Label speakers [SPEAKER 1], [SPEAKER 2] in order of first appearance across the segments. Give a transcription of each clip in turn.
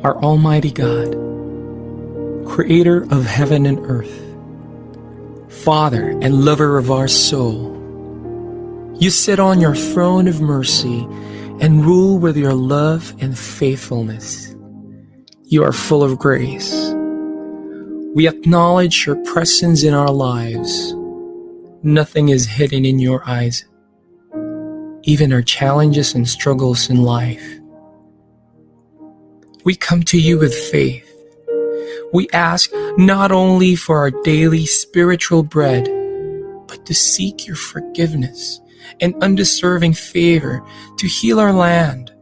[SPEAKER 1] our Almighty God, Creator of heaven and earth, Father and lover of our soul, you sit on your throne of mercy and rule with your love and faithfulness. You are full of grace. We acknowledge your presence in our lives. Nothing is hidden in your eyes, even our challenges and struggles in life. We come to you with faith. We ask not only for our daily spiritual bread, but to seek your forgiveness and undeserving favor to heal our land,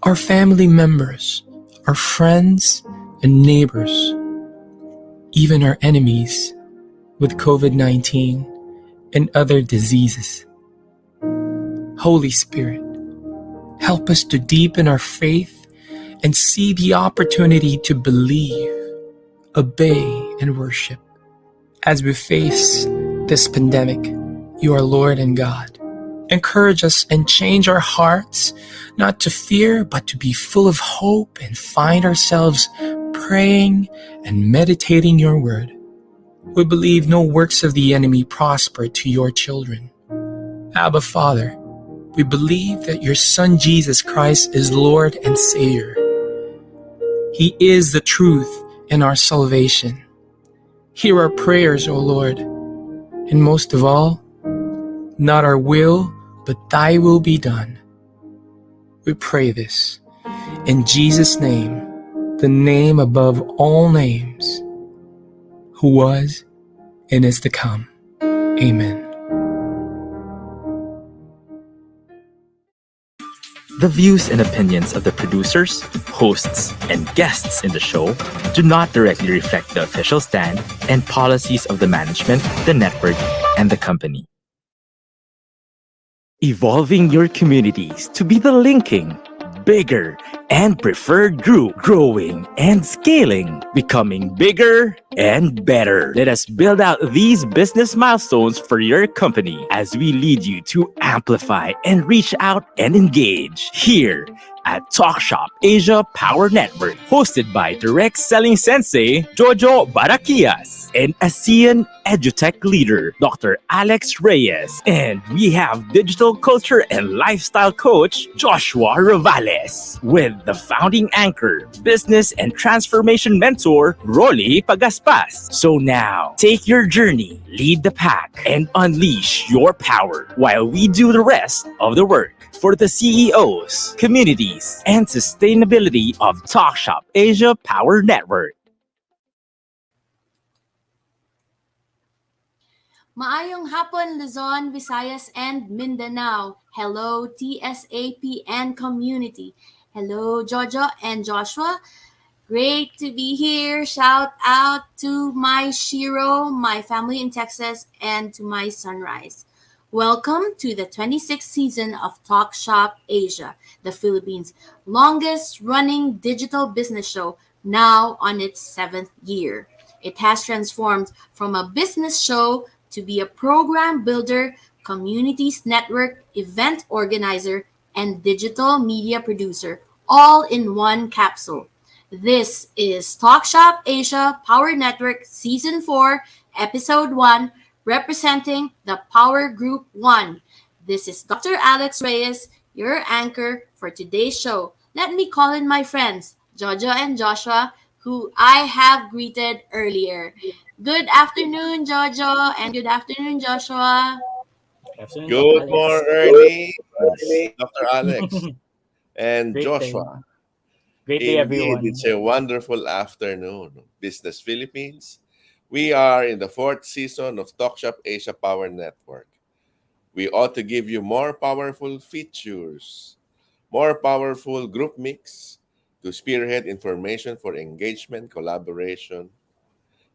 [SPEAKER 1] our family members, our friends and neighbors, even our enemies with COVID-19 and other diseases. Holy Spirit, help us to deepen our faith and see the opportunity to believe, obey, and worship. As we face this pandemic, you are Lord and God. Encourage us and change our hearts, not to fear, but to be full of hope and find ourselves praying and meditating your word. We believe no works of the enemy prosper to your children. Abba, Father, we believe that your Son Jesus Christ is Lord and Savior. He is the truth and our salvation. Hear our prayers, O Lord, and most of all, not our will, but thy will be done. We pray this in Jesus' name, the name above all names, who was and is to come. Amen.
[SPEAKER 2] The views and opinions of the producers, hosts, and guests in the show do not directly reflect the official stand and policies of the management, the network, and the company. Evolving your communities to be the linking, bigger, and preferred group, growing and scaling, becoming bigger and better. Let us build out these business milestones for your company as we lead you to amplify and reach out and engage here at Talk.Shop.Asia Power Network, hosted by direct selling sensei Jojo Barakias and ASEAN EduTech leader Dr. Alex Reyes. And we have digital culture and lifestyle coach Joshua Ravales with the founding anchor, business and transformation mentor Rolly Pagaspas. So now, take your journey, lead the pack, and unleash your power while we do the rest of the work for the CEOs, communities, and sustainability of Talk.Shop.Asia Power Network.
[SPEAKER 3] Maayong hapon, Luzon, Visayas, and Mindanao. Hello, TSAP and community. Hello, Jojo and Joshua. Great to be here. Shout out to my Shiro, my family in Texas, and to my Sunrise. Welcome to the 26th season of Talk Shop Asia, the Philippines' longest running digital business show, now on its 7th year. It has transformed from a business show to be a program builder, communities network, event organizer, and digital media producer, all in one capsule. This is Talk Shop Asia Power Network Season 4, Episode 1, representing the Power Group 1. This is Dr. Alex Reyes, your anchor for today's show. Let me call in my friends, Jojo and Joshua, who I have greeted earlier. Good afternoon, Jojo, and good afternoon, Joshua.
[SPEAKER 4] Good morning, Dr. Alex and
[SPEAKER 5] Great
[SPEAKER 4] Joshua.
[SPEAKER 5] Great day,
[SPEAKER 4] Indeed,
[SPEAKER 5] everyone.
[SPEAKER 4] it's a wonderful afternoon. Business Philippines. We are in the 4th season of Talk Shop Asia Power Network. We ought to give you more powerful features, more powerful group mix to spearhead information for engagement, collaboration,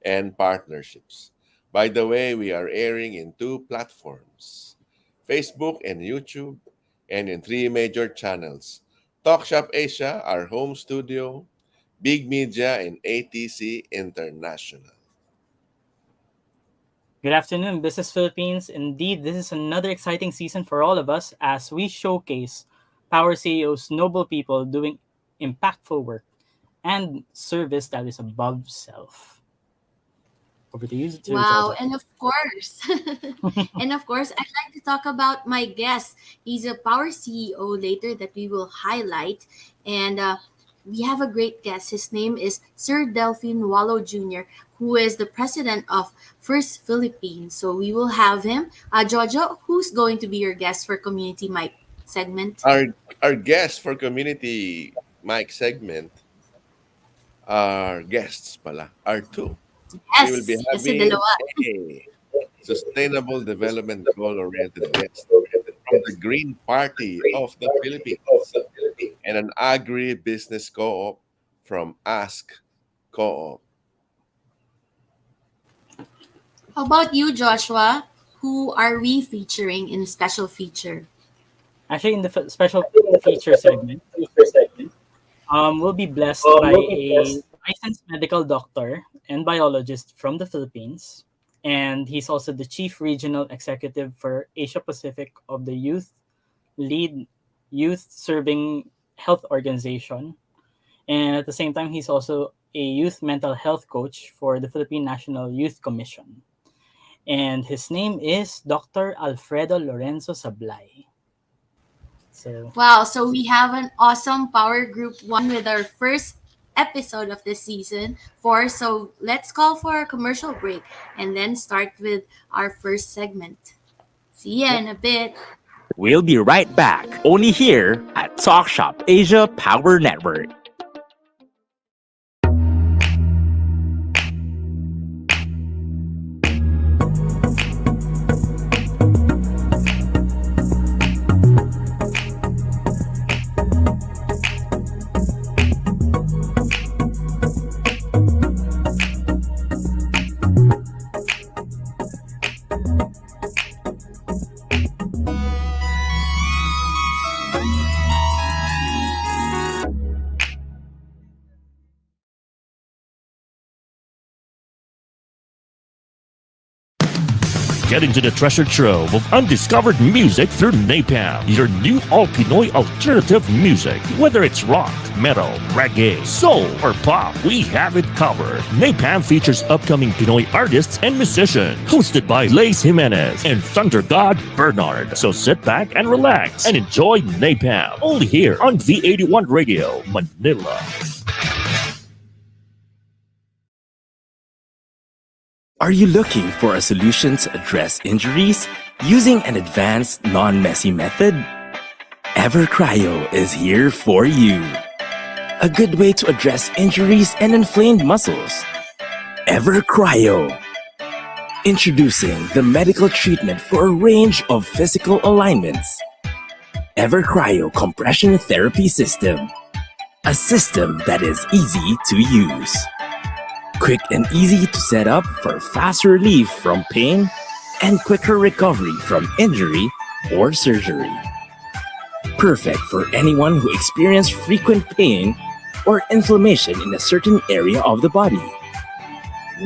[SPEAKER 4] and partnerships. By the way, we are airing in 2 platforms, Facebook and YouTube, and in 3 major channels. Talk Shop Asia, our home studio, Big Media, and ATC International.
[SPEAKER 5] Good afternoon, Business Philippines. Indeed, this is another exciting season for all of us as we showcase Power CEOs, noble people doing impactful work. and service that is above self. Over to you,
[SPEAKER 3] Wow,
[SPEAKER 5] Georgia.
[SPEAKER 3] and of course, and of course, I'd like to talk about my guest. He's a power CEO later that we will highlight, and we have a great guest. His name is Sir Delphine Wallo Jr., who is the president of First Philippines. So we will have him. Jojo, who's going to be your guest for Community Mic segment?
[SPEAKER 4] Our guest for community mic segment, our guests pala, are two. We will be
[SPEAKER 3] Yes, kasi
[SPEAKER 4] having
[SPEAKER 3] dalawa.
[SPEAKER 4] a sustainable development goal oriented guest from the Green Party of the Philippines and an agri-business co-op from Ask Co-op.
[SPEAKER 3] How about you, Joshua? Who are we featuring in special feature?
[SPEAKER 5] Actually, in the special feature segment, we'll be blessed by a licensed medical doctor and biologist from the Philippines. And he's also the chief regional executive for Asia Pacific of the Lead Youth Serving Health Organization. And at the same time, he's also a youth mental health coach for the Philippine National Youth Commission. And his name is Dr. Alfredo Lorenzo Sablay. So,
[SPEAKER 3] Wow, so we have an awesome Power Group 1 with our first episode of this season 4. So let's call for a commercial break and then start with our first segment. See ya in a bit.
[SPEAKER 2] We'll be right back, only here at Talk.Shop.Asia Power Network.
[SPEAKER 6] Get into the treasure trove of undiscovered music through Napalm, your new all-Pinoy alternative music. Whether it's rock, metal, reggae, soul, or pop, we have it covered. Napalm features upcoming Pinoy artists and musicians, hosted by Lace Jimenez and Thunder God Bernard. So sit back and relax and enjoy Napalm, only here on V81 Radio, Manila.
[SPEAKER 2] Are you looking for a solution to address injuries using an advanced, non-messy method? EverCryo is here for you. A good way to address injuries and inflamed muscles. EverCryo. Introducing the medical treatment for a range of physical alignments. EverCryo Compression Therapy System. A system that is easy to use. Quick and easy to set up for fast relief from pain and quicker recovery from injury or surgery. Perfect for anyone who experiences frequent pain or inflammation in a certain area of the body.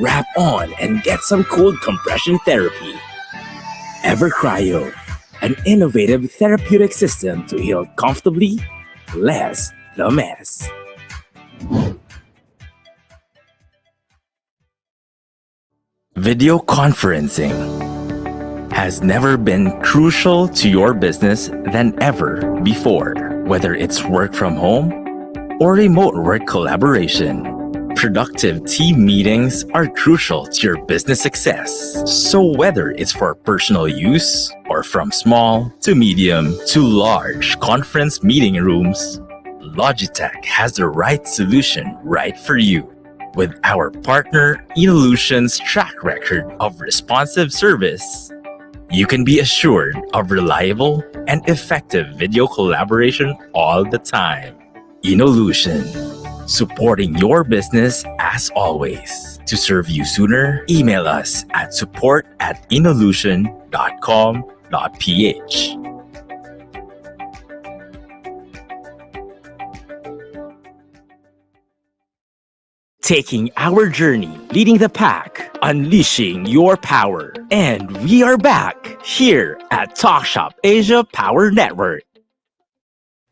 [SPEAKER 2] Wrap on and get some cold compression therapy. EverCryo, an innovative therapeutic system to heal comfortably, less the mess. Video conferencing has never been crucial to your business than ever before, whether it's work from home or remote work collaboration. Productive team meetings are crucial to your business success. So whether it's for personal use or from small to medium to large conference meeting rooms, Logitech has the right solution right for you. With our partner Evolution's track record of responsive service, you can be assured of reliable and effective video collaboration all the time. Evolution, supporting your business as always. To serve you sooner, email us at support@involution.com.ph. Taking our journey, leading the pack, unleashing your power. And we are back here at Talk.Shop.Asia Power Network.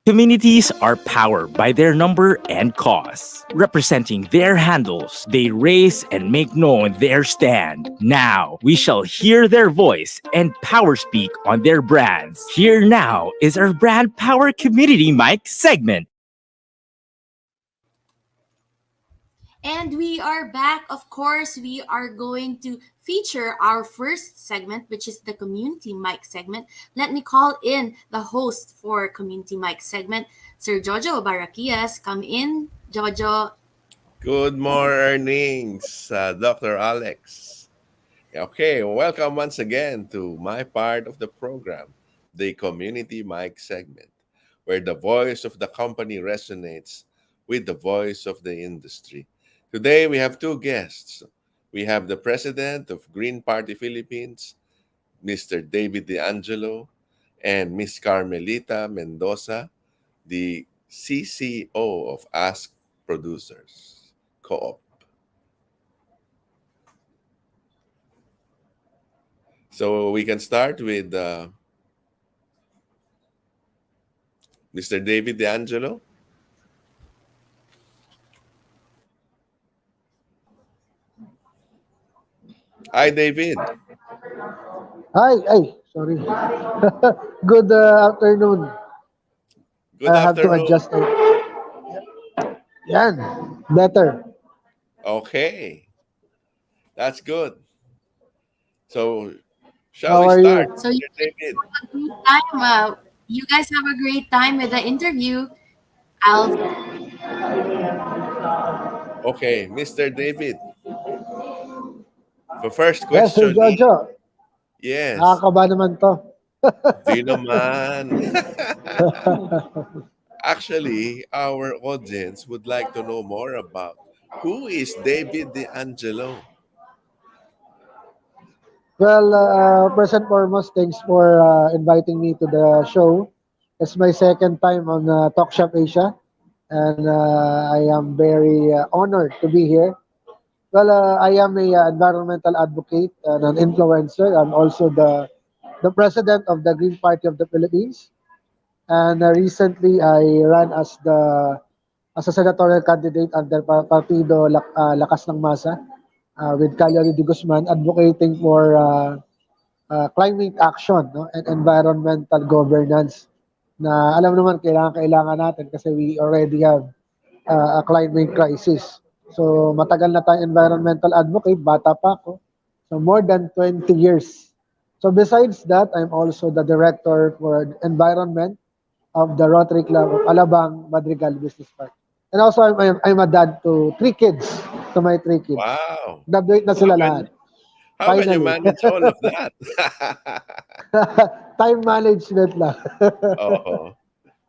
[SPEAKER 2] Communities are powered by their number and cause. Representing their handles, they raise and make known their stand. Now, we shall hear their voice and power speak on their brands. Here now is our Brand Power Community Mic segment.
[SPEAKER 3] And we are back. Of course, we are going to feature our first segment, which is the Community Mic segment. Let me call in the host for Community Mic segment, Sir Jojo Barakias. Come in, Jojo.
[SPEAKER 4] Good mornings, Dr. Alex. Okay, welcome once again to my part of the program, the Community Mic segment, where the voice of the company resonates with the voice of the industry. Today, we have two guests. We have the president of Green Party Philippines, Mr. David DeAngelo, and Miss Carmelita Mendoza, the CCO of Ask Producers Co-op. So we can start with Mr. David DeAngelo. Hi, David.
[SPEAKER 7] Sorry. Good afternoon.
[SPEAKER 4] Good
[SPEAKER 7] I have to
[SPEAKER 4] afternoon.
[SPEAKER 7] adjust. Yan, better.
[SPEAKER 4] Okay, that's good. So, shall
[SPEAKER 7] How
[SPEAKER 4] we
[SPEAKER 7] are
[SPEAKER 4] start,
[SPEAKER 7] you?
[SPEAKER 3] So you
[SPEAKER 4] Mr. David?
[SPEAKER 3] have a great time. You guys have a great time with the interview. I'll
[SPEAKER 4] Okay, Mr. David. The first
[SPEAKER 7] Yes, Sir
[SPEAKER 4] question is,
[SPEAKER 7] Jojo.
[SPEAKER 4] yes,
[SPEAKER 7] Nakakaba naman to.
[SPEAKER 4] di naman. Actually, our audience would like to know more about who is David DeAngelo.
[SPEAKER 7] Well, first and foremost, thanks for inviting me to the show. It's my second time on Talk.Shop.Asia, and I am very honored to be here. Well, I am a environmental advocate and an influencer. I'm also the president of the Green Party of the Philippines. And recently, I ran as a senatorial candidate under Partido Lakas ng Masa with Calle de Guzman, advocating for climate action, no, and environmental governance. Na alam naman kailangan natin kasi we already have a climate crisis. So matagal na tayong environmental advocate, bata pa ako. So more than 20 years. So besides that, I'm also the director for environment of the Rotary Club of Alabang Madrigal Business Park. And also, I'm a dad to my three kids.
[SPEAKER 4] Wow.
[SPEAKER 7] Graduate na
[SPEAKER 4] How
[SPEAKER 7] sila
[SPEAKER 4] can
[SPEAKER 7] lahat.
[SPEAKER 4] you, how can you
[SPEAKER 7] Finally.
[SPEAKER 4] manage all of that?
[SPEAKER 7] Time management lang.
[SPEAKER 4] Oh,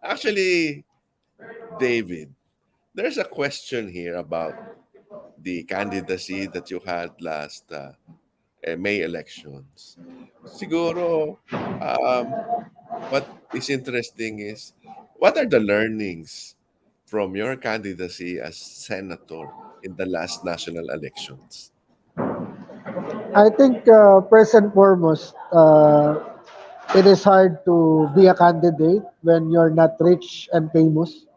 [SPEAKER 4] actually, David, there's a question here about the candidacy that you had last May elections. Siguro, what is interesting is what are the learnings from your candidacy as senator in the last national elections?
[SPEAKER 7] I think first and foremost, it is hard to be a candidate when you're not rich and famous.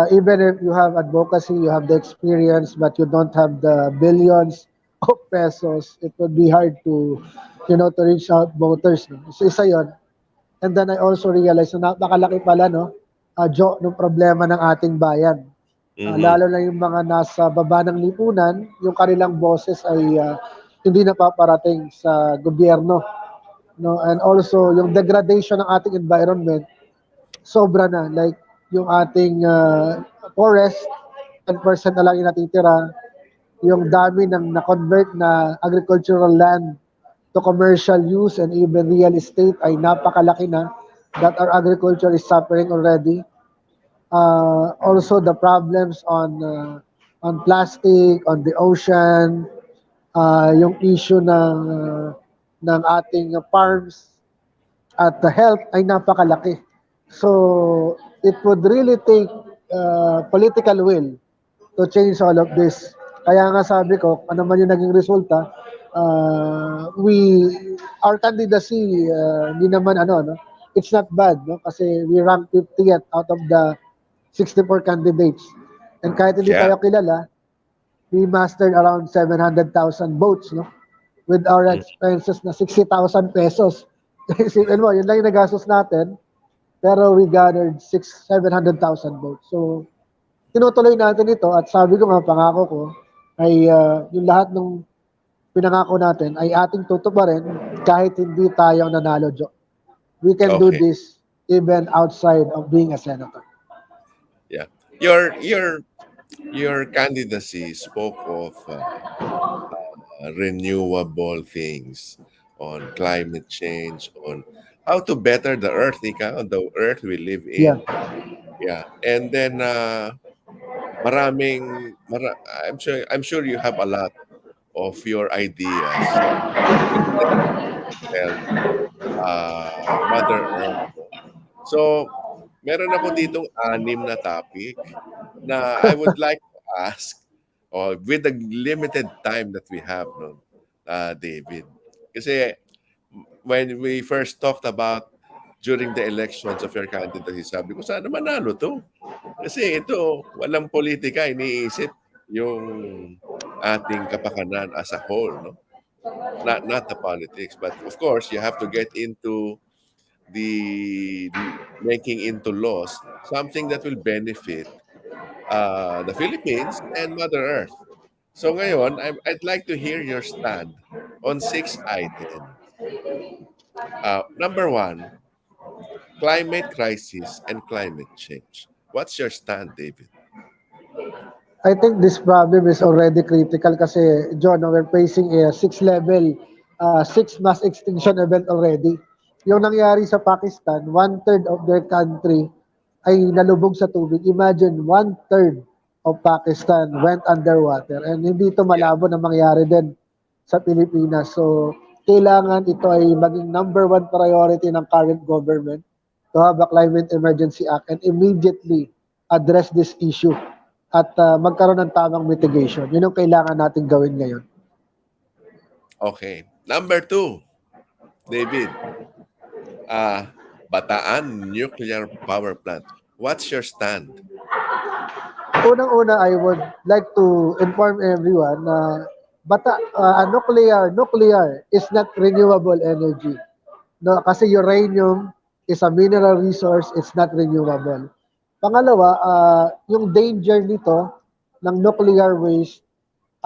[SPEAKER 7] Even if you have advocacy, you have the experience, but you don't have the billions of pesos, it would be hard to reach out voters. No? So, isa yun. And then I also realized na napakalaki pala, no, ng problema ng ating bayan.
[SPEAKER 4] Mm-hmm.
[SPEAKER 7] Lalo na yung mga nasa baba ng lipunan, yung kanilang boses ay hindi napaparating sa gobyerno. No? And also, yung degradation ng ating environment, sobra na. Like, yung ating forest, 10% na lang yung natitira. Yung dami ng na-convert na agricultural land to commercial use and even real estate ay napakalaki na that our agriculture is suffering already. Also, the problems on plastic, on the ocean, yung issue ng ating farms at the health ay napakalaki. So, it would really take political will to change all of this. Kaya nga sabi ko, ano man yung naging resulta, our candidacy, hindi naman it's not bad, no? Kasi we ranked 50th out of the 64 candidates. And kahit hindi
[SPEAKER 4] Yeah.
[SPEAKER 7] tayo kilala, we mastered around 700,000 votes, no? With our expenses na 60,000 pesos. Isipin mo, yun lang yung nagastos natin, pero we gathered 700,000 votes. So, tinutuloy natin ito at sabi ko nga, pangako ko, ay yung lahat ng pinangako natin ay ating tutuparin kahit hindi tayo nanalo, Jo. We can do
[SPEAKER 4] Okay.
[SPEAKER 7] this even outside of being a senator.
[SPEAKER 4] Yeah. Your candidacy spoke of renewable things, on climate change, on how to better the earth, on the earth we live
[SPEAKER 7] Yeah.
[SPEAKER 4] in. Yeah. And then I'm sure you have a lot of your ideas to help Mother Earth. So, meron ako ditong 6 na topic na I would like to ask with the limited time that we have, no, David. Kasi when we first talked about during the elections of your candidacy, sabi ko, sana manalo to. Kasi ito, walang politika, iniisip yung ating kapakanan as a whole, no? Not the politics, but of course, you have to get into the making into laws something that will benefit the Philippines and Mother Earth. So ngayon, I'd like to hear your stand on 6 items. Number 1, climate crisis and climate change. What's your stand, David?
[SPEAKER 7] I think this problem is already critical kasi, John, we're facing a 6 mass extinction event already. Yung nangyari sa Pakistan, 1/3 of their country ay nalubog sa tubig. Imagine, 1/3 of Pakistan went underwater. And hindi ito malabo na mangyari din sa Pilipinas. So, kailangan ito ay maging number 1 priority ng current government to have a Climate Emergency Act and immediately address this issue at magkaroon ng tamang mitigation. Yun ang kailangan natin gawin ngayon.
[SPEAKER 4] Okay. Number 2, David. Bataan Nuclear Power Plant. What's your stand?
[SPEAKER 7] Unang-una, I would like to inform everyone na nuclear is not renewable energy. No, kasi uranium is a mineral resource, it's not renewable. Pangalawa, yung danger nito ng nuclear waste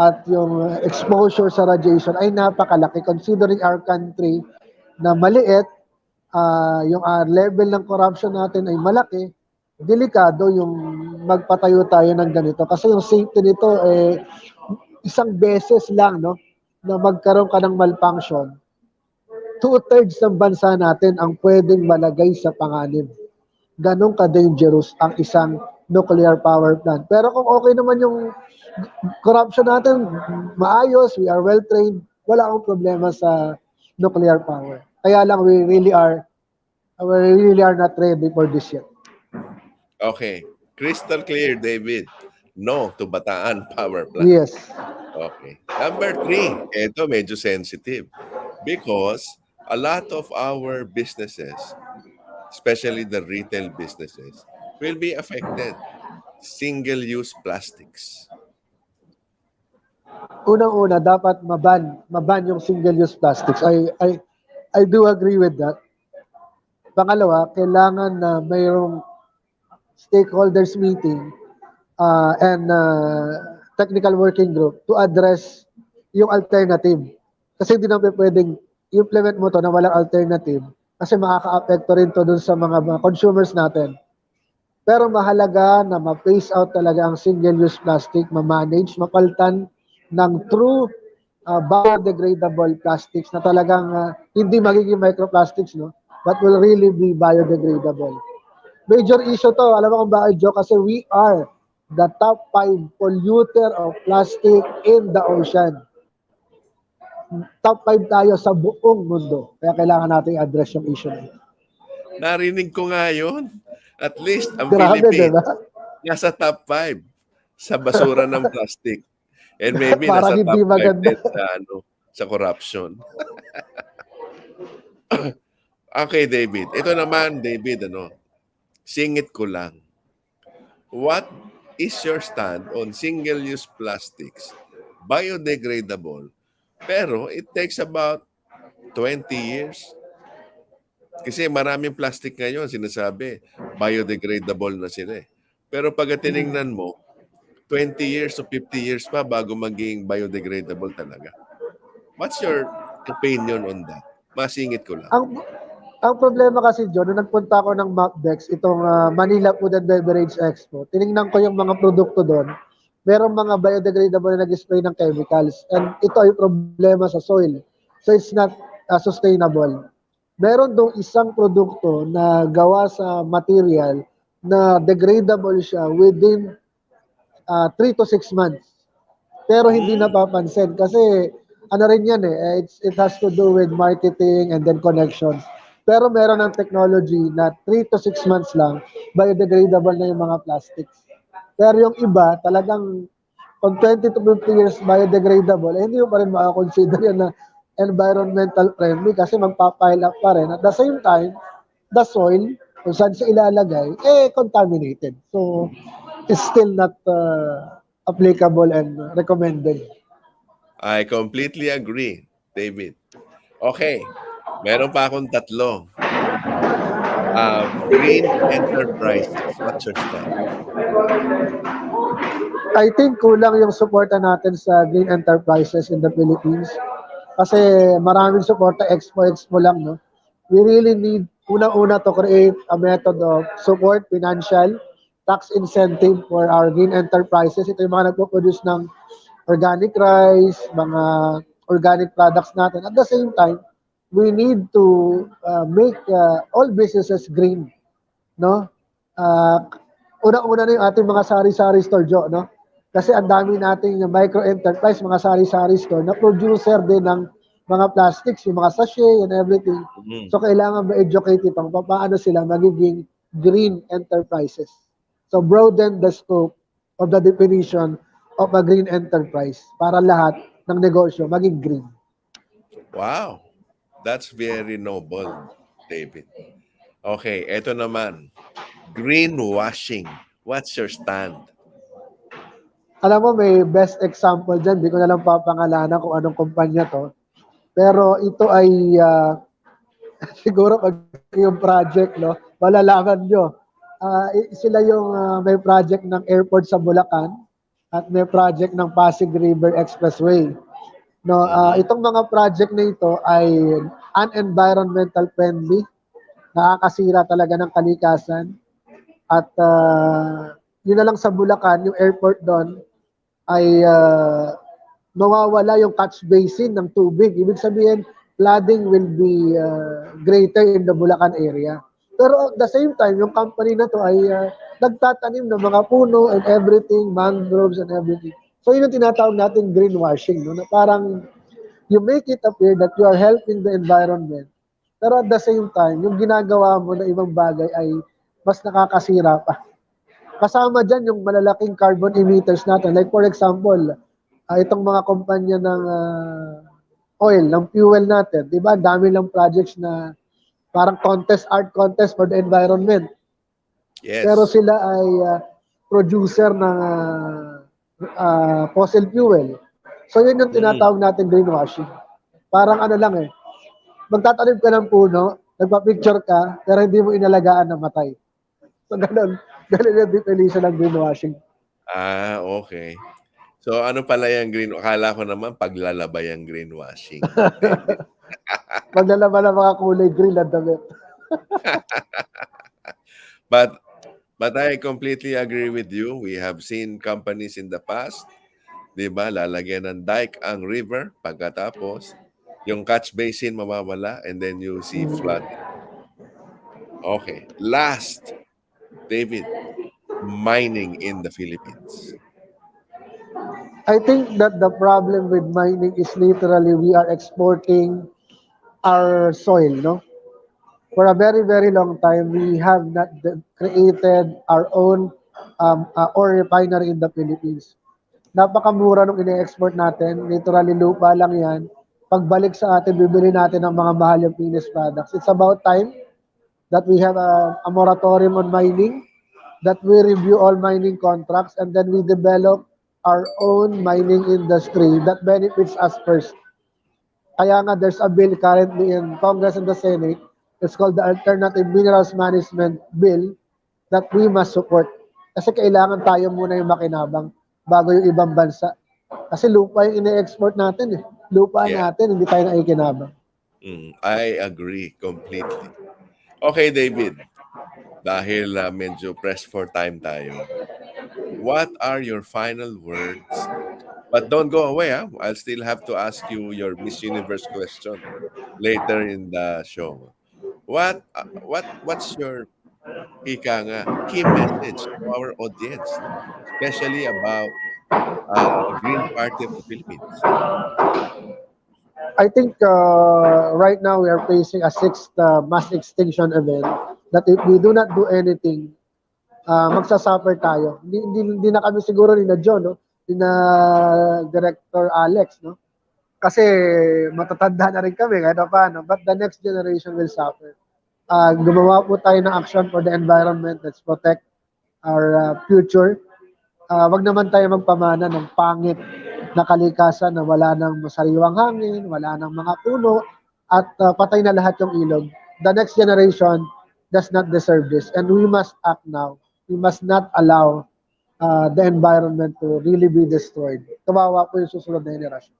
[SPEAKER 7] at yung exposure sa radiation ay napakalaki considering our country na maliit, yung level ng corruption natin ay malaki, delikado yung magpatayo tayo ng ganito. Kasi yung safety nito, isang beses lang, no, na magkaroon ka ng malfunction, 2/3 ng bansa natin ang pwedeng malagay sa panganib. Ganong ka-dangerous ang isang nuclear power plant. Pero kung okay naman yung corruption natin, maayos, we are well-trained, wala akong problema sa nuclear power. Kaya lang we really are not ready for this yet.
[SPEAKER 4] Okay. Crystal clear, David. No to Bataan Power Plant.
[SPEAKER 7] Yes.
[SPEAKER 4] Okay. Number 3, ito medyo sensitive because a lot of our businesses, especially the retail businesses, will be affected. Single-use plastics.
[SPEAKER 7] Unang-una, dapat maban yung single-use plastics. I do agree with that. Pangalawa, kailangan na mayroong stakeholders meeting and technical working group to address yung alternative. Kasi hindi naman pwedeng implement mo to na walang alternative kasi makaka-apekto rin to dun sa mga consumers natin. Pero mahalaga na ma-phase out talaga ang single-use plastic, ma-manage, mapalitan ng true biodegradable plastics na talagang hindi magiging microplastics, no? But will really be biodegradable. Major issue to, alam mo kung bakit, Joe? Kasi we are the top 5 polluter of plastic in the ocean. Top 5 tayo sa buong mundo. Kaya kailangan natin i-address yung issue na ito.
[SPEAKER 4] Narinig ko nga yun. At least ang
[SPEAKER 7] Grabe,
[SPEAKER 4] Philippines
[SPEAKER 7] diba?
[SPEAKER 4] nasa top 5 sa basura ng plastic. And maybe
[SPEAKER 7] Parang
[SPEAKER 4] nasa
[SPEAKER 7] hindi
[SPEAKER 4] top 5
[SPEAKER 7] maganda.
[SPEAKER 4] din sa corruption. Okay, David. Ito naman, David, singit ko lang. What is your stand on single-use plastics? Biodegradable, pero it takes about 20 years. Kasi maraming plastic ngayon, sinasabi, biodegradable na sila eh. Pero pag tiningnan mo, 20 years to 50 years pa bago maging biodegradable talaga. What's your opinion on that? Masingit ko lang.
[SPEAKER 7] Ang problema kasi, John, nung nagpunta ako ng MapDex, itong Manila Food and Beverage Expo, tiningnan ko yung mga produkto doon. Merong mga biodegradable na nag-spray ng chemicals. And ito ay problema sa soil. So it's not sustainable. Meron doon isang produkto na gawa sa material na degradable siya within 3 to 6 months. Pero hindi napapansin kasi ano rin yan it has to do with marketing and then connections. Pero meron ng technology na 3 to 6 months lang, biodegradable na yung mga plastics. Pero yung iba, talagang kung 20 to 50 years biodegradable, hindi mo pa rin makakonsider yan na environmental friendly kasi magpapile up pa rin. At the same time, the soil, kung saan siya ilalagay, contaminated. So, it's still not applicable and recommended.
[SPEAKER 4] I completely agree, David. Okay, meron pa akong tatlo. Green enterprises. What's your stand?
[SPEAKER 7] I think kulang yung suporta natin sa green enterprises in the Philippines. Kasi maraming suporta, expo lang, no? We really need, una-una to create a method of support, financial, tax incentive for our green enterprises. Ito yung mga nagpo-produce ng organic rice, mga organic products natin. At the same time, we need to make all businesses green, no? Una-una na yung ating mga sari-sari store, Jo, no? Kasi ang dami nating micro-enterprise, mga sari-sari store na producer din ng mga plastics, yung mga sachet and everything. So, kailangan ma-educate itong paano sila magiging green enterprises. So, broaden the scope of the definition of a green enterprise para lahat ng negosyo maging green.
[SPEAKER 4] Wow, that's very noble, David. Okay, eto naman. Greenwashing. What's your stand?
[SPEAKER 7] Alam mo, may best example dyan. Di ko na lang papangalanan kung anong kumpanya to. Pero ito ay siguro pag yung project, no, malalaman nyo. Sila yung may project ng airport sa Bulacan at may project ng Pasig River Expressway. No, itong mga project na ito ay unenvironmental friendly, nakakasira talaga ng kalikasan. At yun na lang sa Bulacan, yung airport doon ay mawawala yung catch basin ng tubig. Ibig sabihin, flooding will be greater in the Bulacan area. Pero at the same time, yung company na to ay nagtatanim ng mga puno and everything, mangroves and everything. So yun yung tinatawag natin greenwashing. No? Na parang you make it appear that you are helping the environment. Pero at the same time, yung ginagawa mo na ibang bagay ay mas nakakasira pa. Kasama dyan yung malalaking carbon emitters natin. Like for example, itong mga kumpanya ng oil, ng fuel natin. Diba? Dami lang projects na parang art contest for the environment.
[SPEAKER 4] Yes.
[SPEAKER 7] Pero sila ay producer ng fossil fuel. So yun yung tinatawag natin greenwashing. Parang ano lang magtatanim ka ng puno, nagpa-picture ka, pero hindi mo inalagaan na matay. So ganun yung definition ng greenwashing.
[SPEAKER 4] Okay. So ano pala yung akala ko naman paglalabay ang greenwashing.
[SPEAKER 7] Paglalaba ng mga kulay green at damit.
[SPEAKER 4] But I completely agree with you. We have seen companies in the past, di ba, lalagyan ng dike ang river, pagkatapos, yung catch basin mawawala, and then you see flooding. Okay. Last, David, mining in the Philippines.
[SPEAKER 7] I think that the problem with mining is literally we are exporting our soil, no? For a very, very long time, we have not created our own ore refinery in the Philippines. Napakamura nung ine-export natin. Literally, lupa lang yan. pagbalik sa atin, bibili natin ng mga mahal yung finished products. It's about time that we have a moratorium on mining, that we review all mining contracts, and then we develop our own mining industry that benefits us first. Kaya nga there's a bill currently in Congress and the Senate. It's called the Alternative Minerals Management Bill that we must support. Kasi kailangan tayo muna yung makinabang bago yung ibang bansa. Kasi lupa yung ine-export natin eh. Lupa
[SPEAKER 4] Yeah.
[SPEAKER 7] natin, hindi tayo nakikinabang.
[SPEAKER 4] I agree completely. Okay, David. Dahil medyo pressed for time tayo. What are your final words? But don't go away, huh? I'll still have to ask you your Miss Universe question later in the show. What's your key message to our audience, no? Especially about Green Party of the Philippines?
[SPEAKER 7] I think right now we are facing a sixth mass extinction event that if we do not do anything, magsasuffer tayo. Hindi na kami siguro ni na John, no? Ni na Director Alex, no? Kasi matatanda na rin kami kahit paano. But the next generation will suffer. Gumawa po tayo ng action for the environment. Let's protect our future. Wag naman tayo magpamana ng pangit na kalikasan na wala ng masariwang hangin, wala ng mga puno, at patay na lahat yung ilog. The next generation does not deserve this. And we must act now. We must not allow the environment to really be destroyed. Kawawa po yung susunod na generation.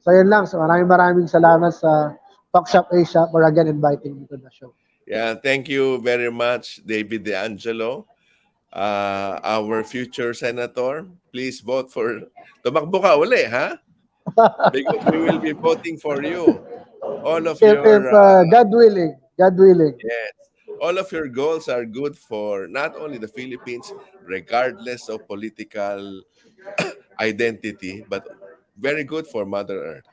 [SPEAKER 7] So yun lang. So maraming salamat sa Talk.Shop.Asia for again inviting me to the show.
[SPEAKER 4] Yeah, thank you very much, David De Angelo, our future senator. Please vote for... Tumakbo ka uli, ha? Because we will be voting for you. All of
[SPEAKER 7] If God willing, God willing.
[SPEAKER 4] yes, all of your goals are good for not only the Philippines, regardless of political identity, but very good for Mother Earth.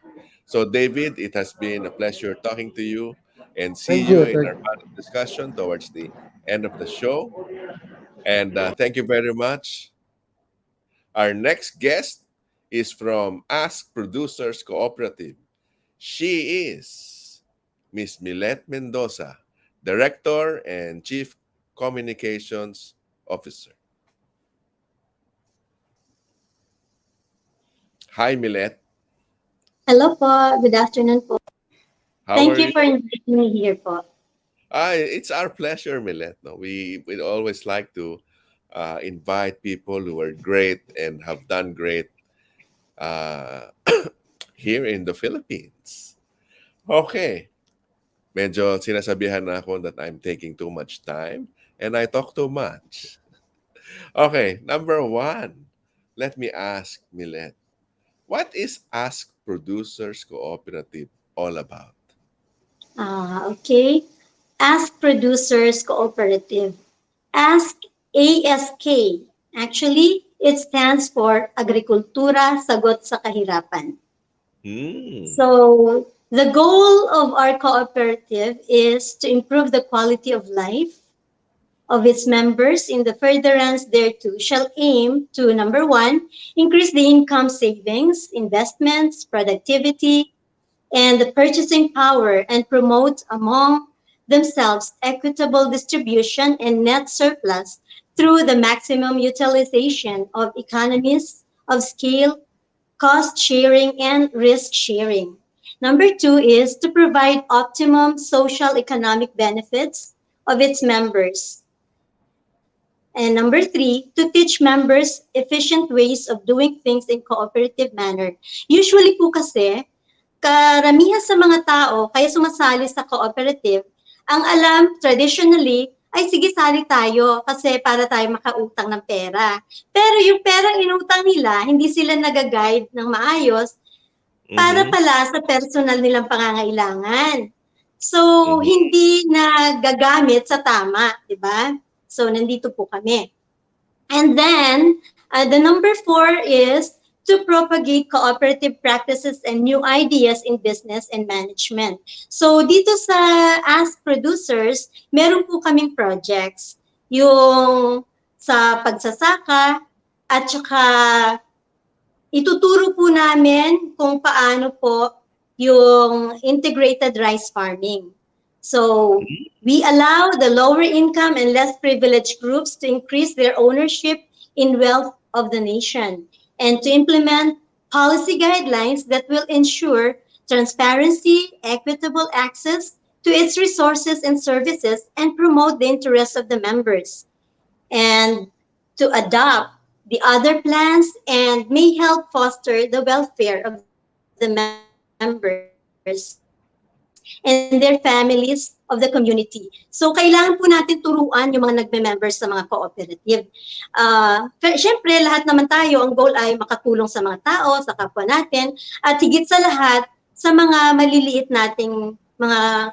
[SPEAKER 4] So, David, it has been a pleasure talking to you, and see
[SPEAKER 7] Thank you.
[SPEAKER 4] you in our panel discussion towards the end of the show. And thank you very much. Our next guest is from Ask Producers Cooperative. She is Miss Millet Mendoza, Director and Chief Communications Officer. Hi, Millet.
[SPEAKER 8] Hello po. Good afternoon po.
[SPEAKER 4] How
[SPEAKER 8] Thank
[SPEAKER 4] are
[SPEAKER 8] you for inviting me here po.
[SPEAKER 4] It's our pleasure, Millet. No, we always like to invite people who are great and have done great here in the Philippines. Okay. Medyo sinasabihan na ako that I'm taking too much time and I talk too much. Okay, number one, let me ask Millet, what is Ask Producers Cooperative all about?
[SPEAKER 8] Okay. Ask Producers Cooperative. Ask ASK. Actually, it stands for Agrikultura Sagot sa Kahirapan. So, the goal of our cooperative is to improve the quality of life of its members. In the furtherance thereto shall aim to, number one, increase the income savings, investments, productivity, and the purchasing power, and promote among themselves equitable distribution and net surplus through the maximum utilization of economies of scale, cost sharing, and risk sharing. Number two is to provide optimum social economic benefits of its members. And number three, to teach members efficient ways of doing things in cooperative manner. Usually po kasi, karamihan sa mga tao, kaya sumasali sa cooperative, ang alam traditionally, ay sige sali tayo kasi para tayo makautang ng pera. Pero yung perang inutang nila, hindi sila nag-guide ng maayos para pala sa personal nilang pangangailangan. So, hindi nagagamit sa tama, di ba? So, nandito po kami. And then, the number four is to propagate cooperative practices and new ideas in business and management. So, dito sa Ask Producers, meron po kaming projects. Yung sa pagsasaka, at saka ituturo po namin kung paano po yung integrated rice farming. So we allow the lower income and less privileged groups to increase their ownership in wealth of the nation and to implement policy guidelines that will ensure transparency, equitable access to its resources and services, and promote the interests of the members, and to adopt the other plans and may help foster the welfare of the members and their families of the community. So kailangan po natin turuan yung mga nagme-members sa mga cooperative. Siyempre, lahat naman tayo, ang goal ay makatulong sa mga tao, sa kapwa natin, at higit sa lahat, sa mga maliliit nating mga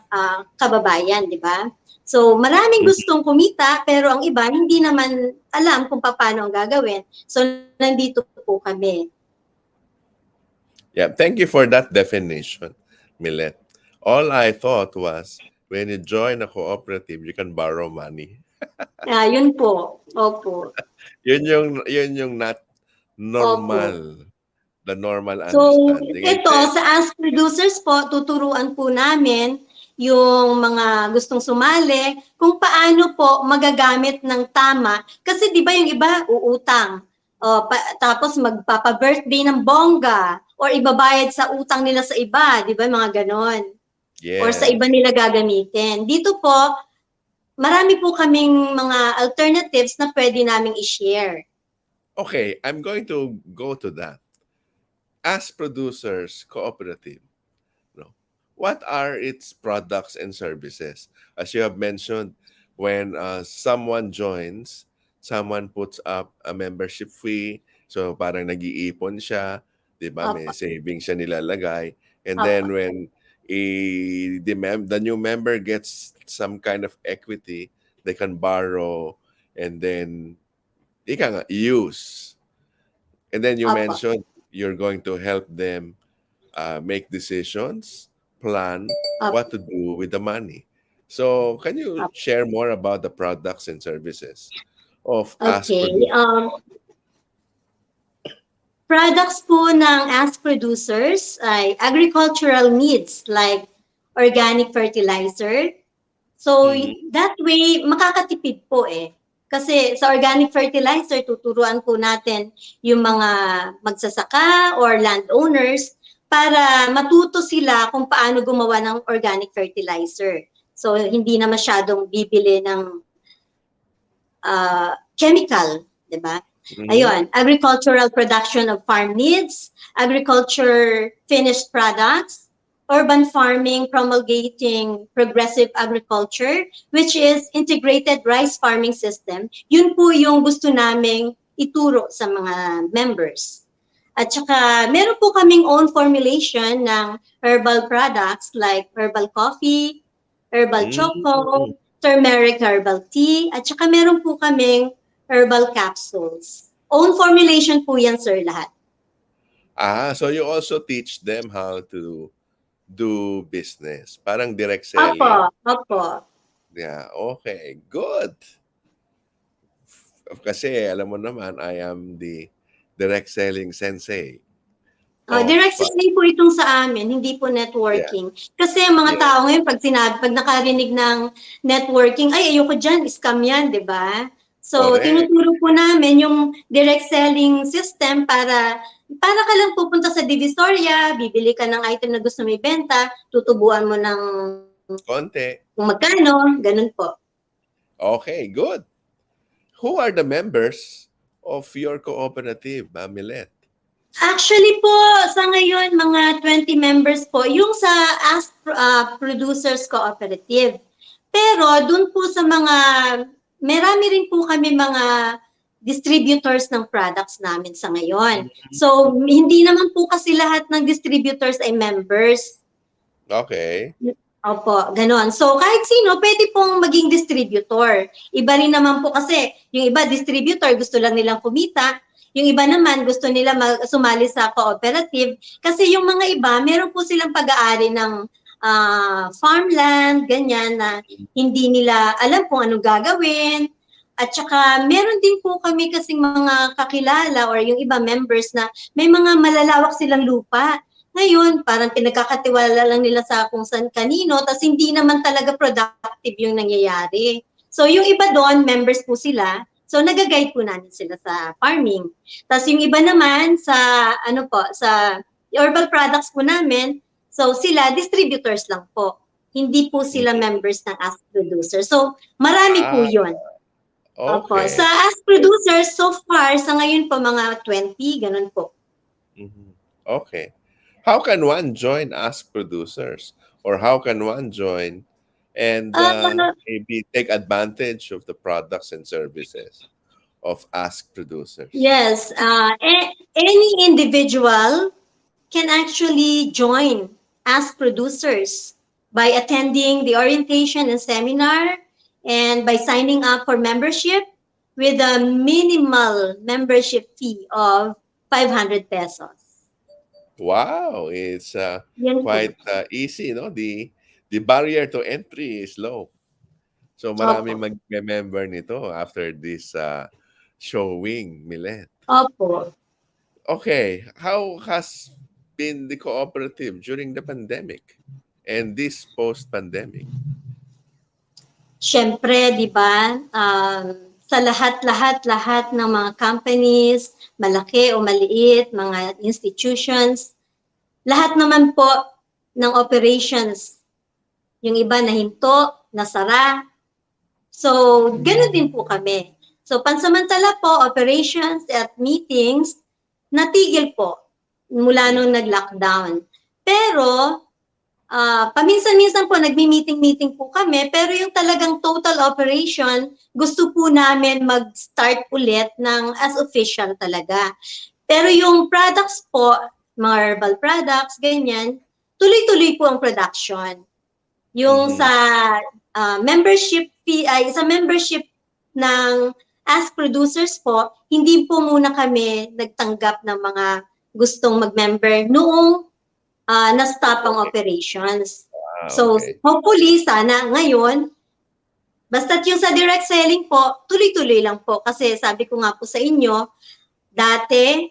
[SPEAKER 8] kababayan, di ba? So, maraming gustong kumita, pero ang iba hindi naman alam kung paano ang gagawin. So, nandito po kami.
[SPEAKER 4] Yeah, thank you for that definition, Millet. All I thought was, when you join a cooperative, you can borrow money.
[SPEAKER 8] Yun po. Opo.
[SPEAKER 4] Yun yung not normal. The normal
[SPEAKER 8] So,
[SPEAKER 4] understanding.
[SPEAKER 8] ito, sa Ask Producers po, tuturuan po namin yung mga gustong sumali kung paano po magagamit ng tama. Kasi di ba yung iba, uutang. Tapos magpapa-birthday ng bongga or ibabayad sa utang nila sa iba. Di ba, mga ganon.
[SPEAKER 4] Yes.
[SPEAKER 8] Or sa iba nila gagamitin. Dito po, marami po kaming mga alternatives na pwede naming i-share.
[SPEAKER 4] Okay, I'm going to go to that. As Producers Cooperative, what are its products and services? As you have mentioned, when someone joins, someone puts up a membership fee, so parang nag-iipon siya, di ba? May savings siya nilalagay. And then when the new member gets some kind of equity, they can borrow and then use. And then you mentioned you're going to help them make decisions, plan what to do with the money. So can you share more about the products and services of Ask Producers?
[SPEAKER 8] Products po ng Ask Producers ay agricultural needs like organic fertilizer. So that way, makakatipid po eh. Kasi sa organic fertilizer, tuturuan po natin yung mga magsasaka or landowners para matuto sila kung paano gumawa ng organic fertilizer. So hindi na masyadong bibili ng chemical, di ba? Ayun, agricultural production of farm needs, agriculture finished products, urban farming promulgating progressive agriculture, which is integrated rice farming system. Yun po yung gusto naming ituro sa mga members. At saka meron po kaming own formulation ng herbal products like herbal coffee, herbal choco, turmeric herbal tea, at saka meron po kaming herbal capsules. Own formulation po yan, sir, lahat.
[SPEAKER 4] So you also teach them how to do business. Parang direct selling.
[SPEAKER 8] Opo.
[SPEAKER 4] Yeah, okay. Good. Kasi alam mo naman, I am the direct selling sensei.
[SPEAKER 8] Direct selling po itong sa amin, hindi po networking. Yeah. Kasi mga tao ngayon, pag nakarinig ng networking, ay ayoko dyan, scam yan, di ba? So, tinuturo po namin yung direct selling system para ka lang pupunta sa Divisoria, bibili ka ng item na gusto mo ibenta, tutubuan mo ng
[SPEAKER 4] konti.
[SPEAKER 8] Kung magkano, ganun po.
[SPEAKER 4] Okay, good. Who are the members of your cooperative, Millet?
[SPEAKER 8] Actually po, sa ngayon, mga 20 members po, yung sa Ask Producers Cooperative. Pero dun po sa mga, marami rin po kami mga distributors ng products namin sa ngayon. So, hindi naman po kasi lahat ng distributors ay members.
[SPEAKER 4] Okay.
[SPEAKER 8] Opo, ganon. So, kahit sino, pwede pong maging distributor. Iba rin naman po kasi, yung iba distributor, gusto lang nilang kumita. Yung iba naman, gusto nila sumali sa cooperative. Kasi yung mga iba, meron po silang pag-aari ng farmland, ganyan, na hindi nila alam kung anong gagawin. At saka, meron din po kami kasing mga kakilala or yung iba members na may mga malalawak silang lupa. Ngayon, parang pinagkakatiwala lang nila sa kung saan kanino, tas hindi naman talaga productive yung nangyayari. So yung iba doon, members po sila, so nag-guide po namin sila sa farming. Tas yung iba naman sa, ano po, sa herbal products po namin, so sila, distributors lang po. Hindi po sila members ng Ask Producer. So marami po
[SPEAKER 4] Ah,
[SPEAKER 8] yun. Opo. Sa
[SPEAKER 4] okay.
[SPEAKER 8] Ask Producers, so far, sa ngayon po mga 20, ganun po.
[SPEAKER 4] Mhm. Okay. How can one join Ask Producers? Or how can one join and
[SPEAKER 8] Uh,
[SPEAKER 4] maybe take advantage of the products and services of Ask Producers?
[SPEAKER 8] yes, any individual can actually join as producers by attending the orientation and seminar and by signing up for membership with a minimal membership fee of 500 pesos.
[SPEAKER 4] Wow, it's
[SPEAKER 8] Yan po.
[SPEAKER 4] quite easy, no? The barrier to entry is low. So
[SPEAKER 8] Opo.
[SPEAKER 4] maraming mag-member nito after this showing, Millet.
[SPEAKER 8] Opo.
[SPEAKER 4] Okay, how has been the cooperative during the pandemic and this post-pandemic?
[SPEAKER 8] Siyempre, di ba, sa lahat ng mga companies, malaki o maliit, mga institutions, lahat naman po ng operations, yung iba nahinto, nasara. So, gano'n din po kami. So, pansamantala po, operations at meetings, natigil po mula nung nag-lockdown. Pero, paminsan-minsan po nagmi-meeting-meeting po kami, pero yung talagang total operation, gusto po namin mag-start ulit ng as official talaga. Pero yung products po, mga herbal products, ganyan, tuloy-tuloy po ang production. Yung sa membership fee, ay sa membership ng Ask Producers po, hindi po muna kami nagtanggap ng mga gustong mag-member noong na-stop ang operations.
[SPEAKER 4] Ah,
[SPEAKER 8] So,
[SPEAKER 4] okay.
[SPEAKER 8] hopefully, sana ngayon, basta't yung sa direct selling po, tuloy-tuloy lang po. Kasi sabi ko nga po sa inyo, dati,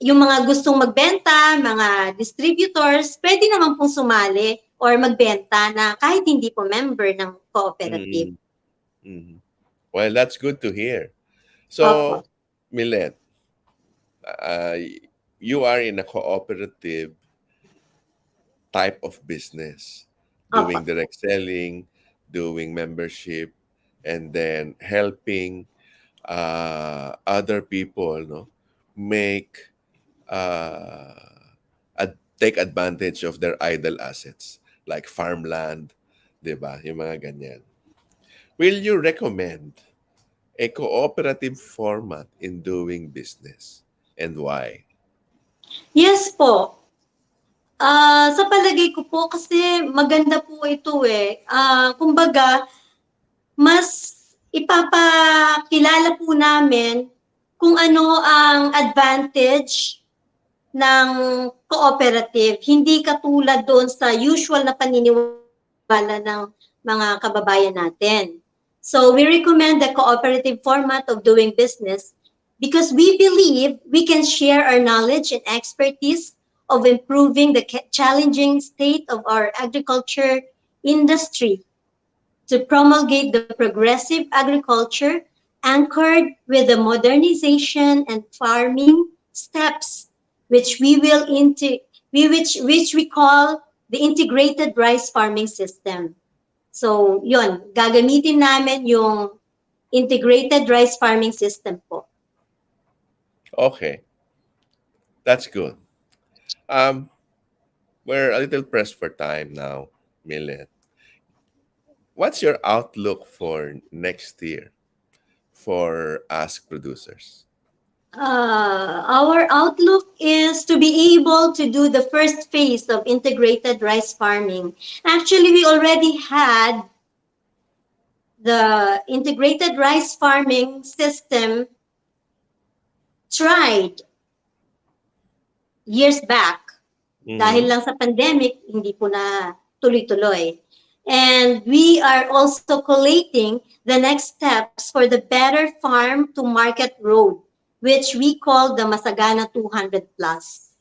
[SPEAKER 8] yung mga gustong magbenta, mga distributors, pwede naman pong sumali or magbenta na kahit hindi po member ng cooperative.
[SPEAKER 4] Mhm. Well, that's good to hear.
[SPEAKER 8] Opo.
[SPEAKER 4] So, Millet, uh, you are in a cooperative type of business, doing
[SPEAKER 8] Opo.
[SPEAKER 4] direct selling, doing membership, and then helping other people, no, make take advantage of their idle assets like farmland, 'di ba? Yung mga ganyan. Will you recommend a cooperative format in doing business and why?
[SPEAKER 8] Yes po. Sa palagay ko po kasi maganda po ito eh. Kumbaga, mas ipapakilala po namin kung ano ang advantage ng cooperative. Hindi katulad doon sa usual na paniniwala ng mga kababayan natin. So we recommend the cooperative format of doing business because we believe we can share our knowledge and expertise of improving the challenging state of our agriculture industry to promulgate the progressive agriculture anchored with the modernization and farming steps which we call the integrated rice farming system. So, yon, gagamitin namin yung integrated rice farming system po.
[SPEAKER 4] Okay, that's good. Um, we're a little pressed for time now, Millet. What's your outlook for next year for Ask Producers?
[SPEAKER 8] Our outlook is to be able to do the first phase of integrated rice farming. Actually, we already had the integrated rice farming system tried years back. Dahil lang sa pandemic, hindi po na tuloy-tuloy. And we are also collating the next steps for the Better Farm to Market Road, which we call the Masagana 200 Plus.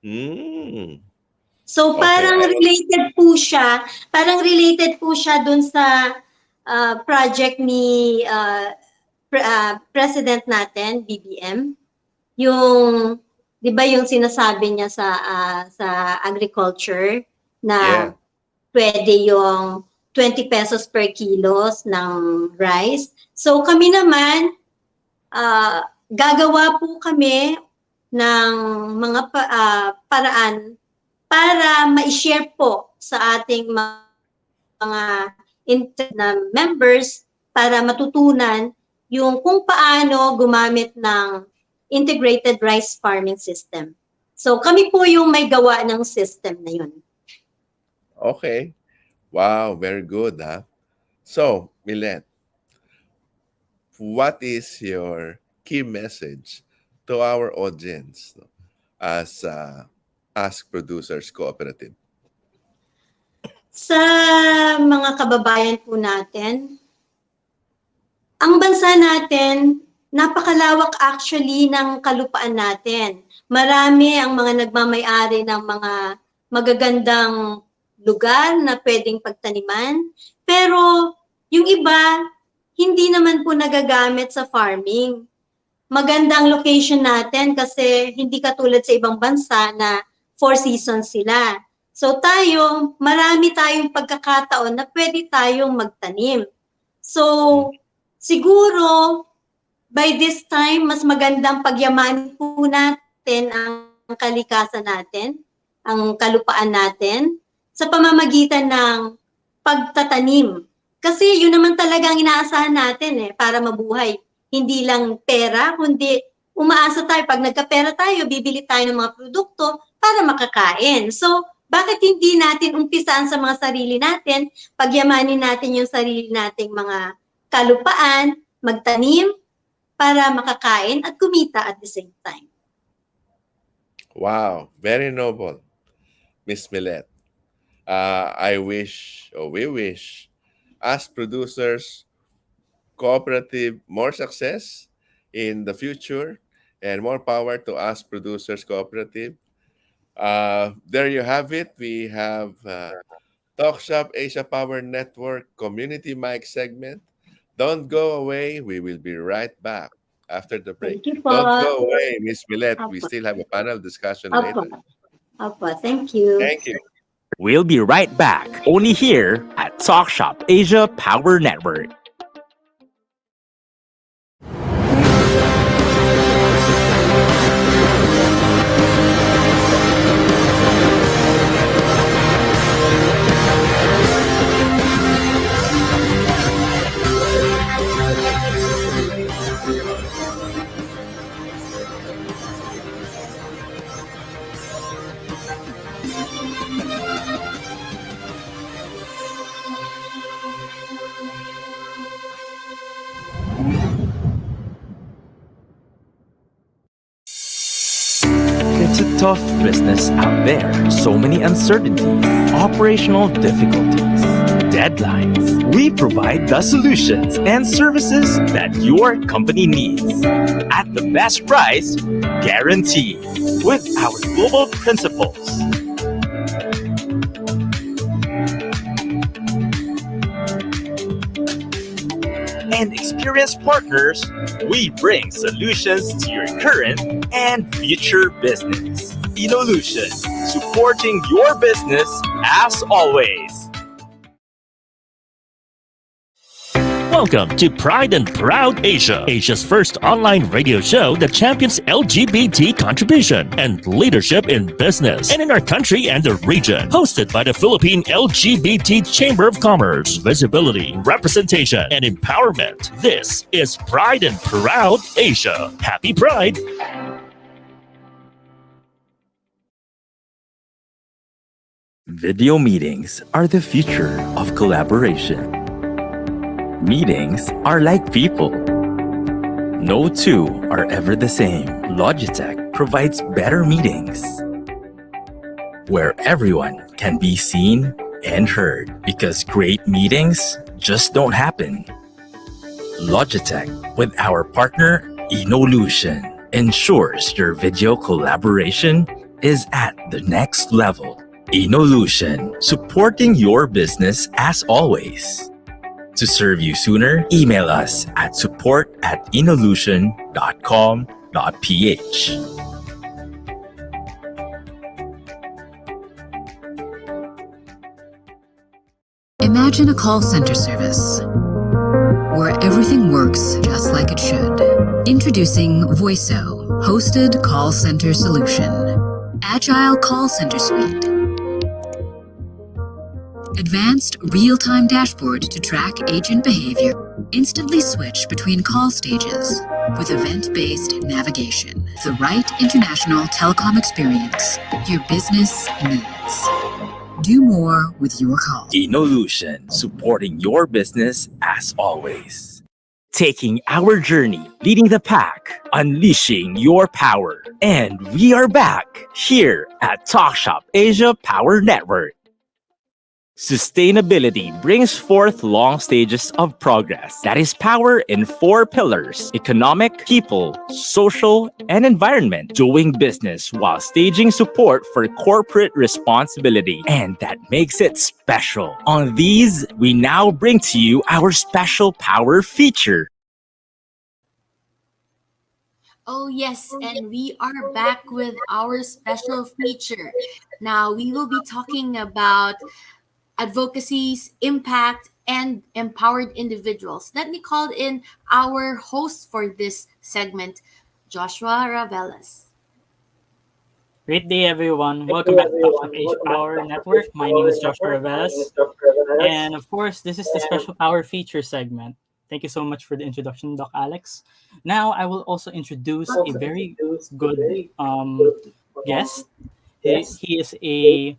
[SPEAKER 4] Mm.
[SPEAKER 8] So
[SPEAKER 4] Okay.
[SPEAKER 8] parang related po siya dun sa project ni President natin, BBM. Yung 'di ba yung sinasabi niya sa agriculture na
[SPEAKER 4] Yeah.
[SPEAKER 8] pwede yung 20 pesos per kilos ng rice. So kami naman gagawa po kami ng mga paraan para ma-share po sa ating mga na members para matutunan yung kung paano gumamit ng integrated rice farming system. So kami po yung may gawa ng system na yun.
[SPEAKER 4] Okay. Wow, very good, huh? So, Millet, what is your key message to our audience as Ask Producers Cooperative?
[SPEAKER 8] Sa mga kababayan po natin, ang bansa natin, napakalawak actually ng kalupaan natin. Marami ang mga nagmamay-ari ng mga magagandang lugar na pwedeng pagtaniman. Pero yung iba, hindi naman po nagagamit sa farming. Magandang location natin kasi hindi katulad sa ibang bansa na 4 seasons sila. So tayo, marami tayong pagkakataon na pwede tayong magtanim. So siguro by this time, mas magandang pagyamanin po natin ang kalikasan natin, ang kalupaan natin, sa pamamagitan ng pagtatanim. Kasi yun naman talaga ang inaasahan natin para mabuhay. Hindi lang pera, kundi umaasa tayo. Pag nagkapera tayo, bibili tayo ng mga produkto para makakain. So, bakit hindi natin umpisaan sa mga sarili natin, pagyamanin natin yung sarili nating mga kalupaan, magtanim, para makakain at kumita at the same time.
[SPEAKER 4] Wow, very noble, Miss Millet. I wish, or we wish, as producers, cooperative, more success in the future and more power to us producers cooperative. There you have it. We have Talk.Shop.Asia Power Network Community Mic segment. Don't go away. We will be right back after the break.
[SPEAKER 8] Thank you po.
[SPEAKER 4] Don't go away, Miss Millet. We
[SPEAKER 8] Opo.
[SPEAKER 4] still have a panel discussion
[SPEAKER 8] Opo.
[SPEAKER 4] later.
[SPEAKER 8] Opo, thank you.
[SPEAKER 4] Thank you.
[SPEAKER 2] We'll be right back, only here at Talk Shop Asia Power Network. It's a tough business out there. So many uncertainties, operational difficulties, deadlines. We provide the solutions and services that your company needs at the best price, guaranteed, with our global principles. And experienced partners, we bring solutions to your current and future business. Inolution, supporting your business as always.
[SPEAKER 6] Welcome to Pride and Proud Asia, Asia's first online radio show that champions LGBT contribution and leadership in business and in our country and the region. Hosted by the Philippine LGBT Chamber of Commerce, visibility, representation, and empowerment. This is Pride and Proud Asia. Happy Pride!
[SPEAKER 2] Video meetings are the future of collaboration. Meetings are like people. No two are ever the same. Logitech provides better meetings where everyone can be seen and heard, because great meetings just don't happen. Logitech, with our partner Inolution, ensures your video collaboration is at the next level. Inolution, supporting your business as always. To serve you sooner, email us at support@inolution.com.ph.
[SPEAKER 9] Imagine a call center service where everything works just like it should. Introducing Voiso, hosted call center solution. Agile call center suite. Advanced real-time dashboard to track agent behavior. Instantly switch between call stages with event-based navigation. The right international telecom experience your business needs. Do more with your call.
[SPEAKER 2] Inolution, supporting your business as always. Taking our journey, leading the pack, unleashing your power. And we are back here at Talk.Shop.Asia Power Network. Sustainability brings forth long stages of progress. That is power in 4 pillars: economic, people, social, and environment. Doing business while staging support for corporate responsibility. And that makes it special. On these, we now bring to you our special power feature.
[SPEAKER 3] Oh, yes, and we are back with our special feature. Now, we will be talking about advocacies, impact, and empowered individuals. Let me call in our host for this segment, Joshua Ravelas.
[SPEAKER 5] Great day, everyone. Welcome back to Talk.Shop.Asia Power Network. My name is Joshua Ravelas. And of course, this is the special power feature segment. Thank you so much for the introduction, Doc Alex. Now, I will also introduce a very good guest. He is a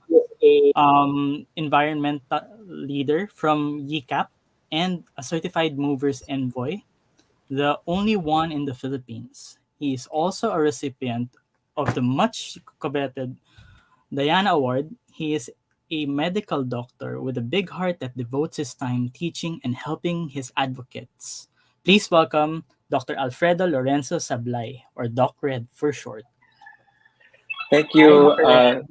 [SPEAKER 5] environmental leader from YCAP and a certified movers envoy, the only one in the Philippines. He is also a recipient of the much coveted Diana Award. He is a medical doctor with a big heart that devotes his time teaching and helping his advocates. Please welcome Dr. Alfredo Lorenzo Sablay, or Doc Red for short.
[SPEAKER 10] Thank
[SPEAKER 5] Hi,
[SPEAKER 10] you.
[SPEAKER 5] Dr. Red.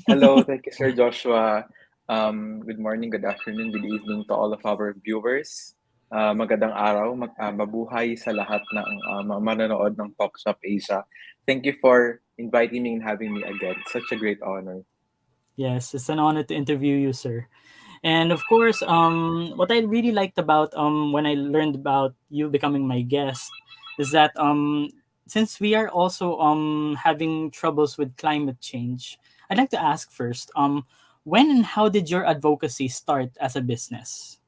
[SPEAKER 10] Hello, thank you, Sir Joshua. Good morning, good afternoon, good evening to all of our viewers. Magandang araw, mabuhay sa lahat ng manonood ng Talk.Shop Asia. Thank you for inviting me and having me again. Such a great honor.
[SPEAKER 5] Yes, it's an honor to interview you, sir. And of course, what I really liked about when I learned about you becoming my guest is that since we are also having troubles with climate change, I'd like to ask first, when and how did your advocacy start as a business?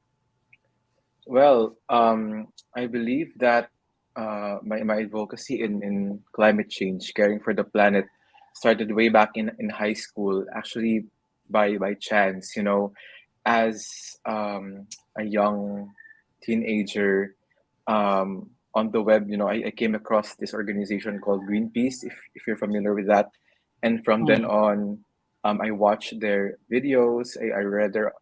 [SPEAKER 10] Well, I believe that my advocacy in climate change, caring for the planet, started way back in high school, actually by chance, as a young teenager. On the web, I came across this organization called Greenpeace, if you're familiar with that. And from then on, I watched their videos. I read their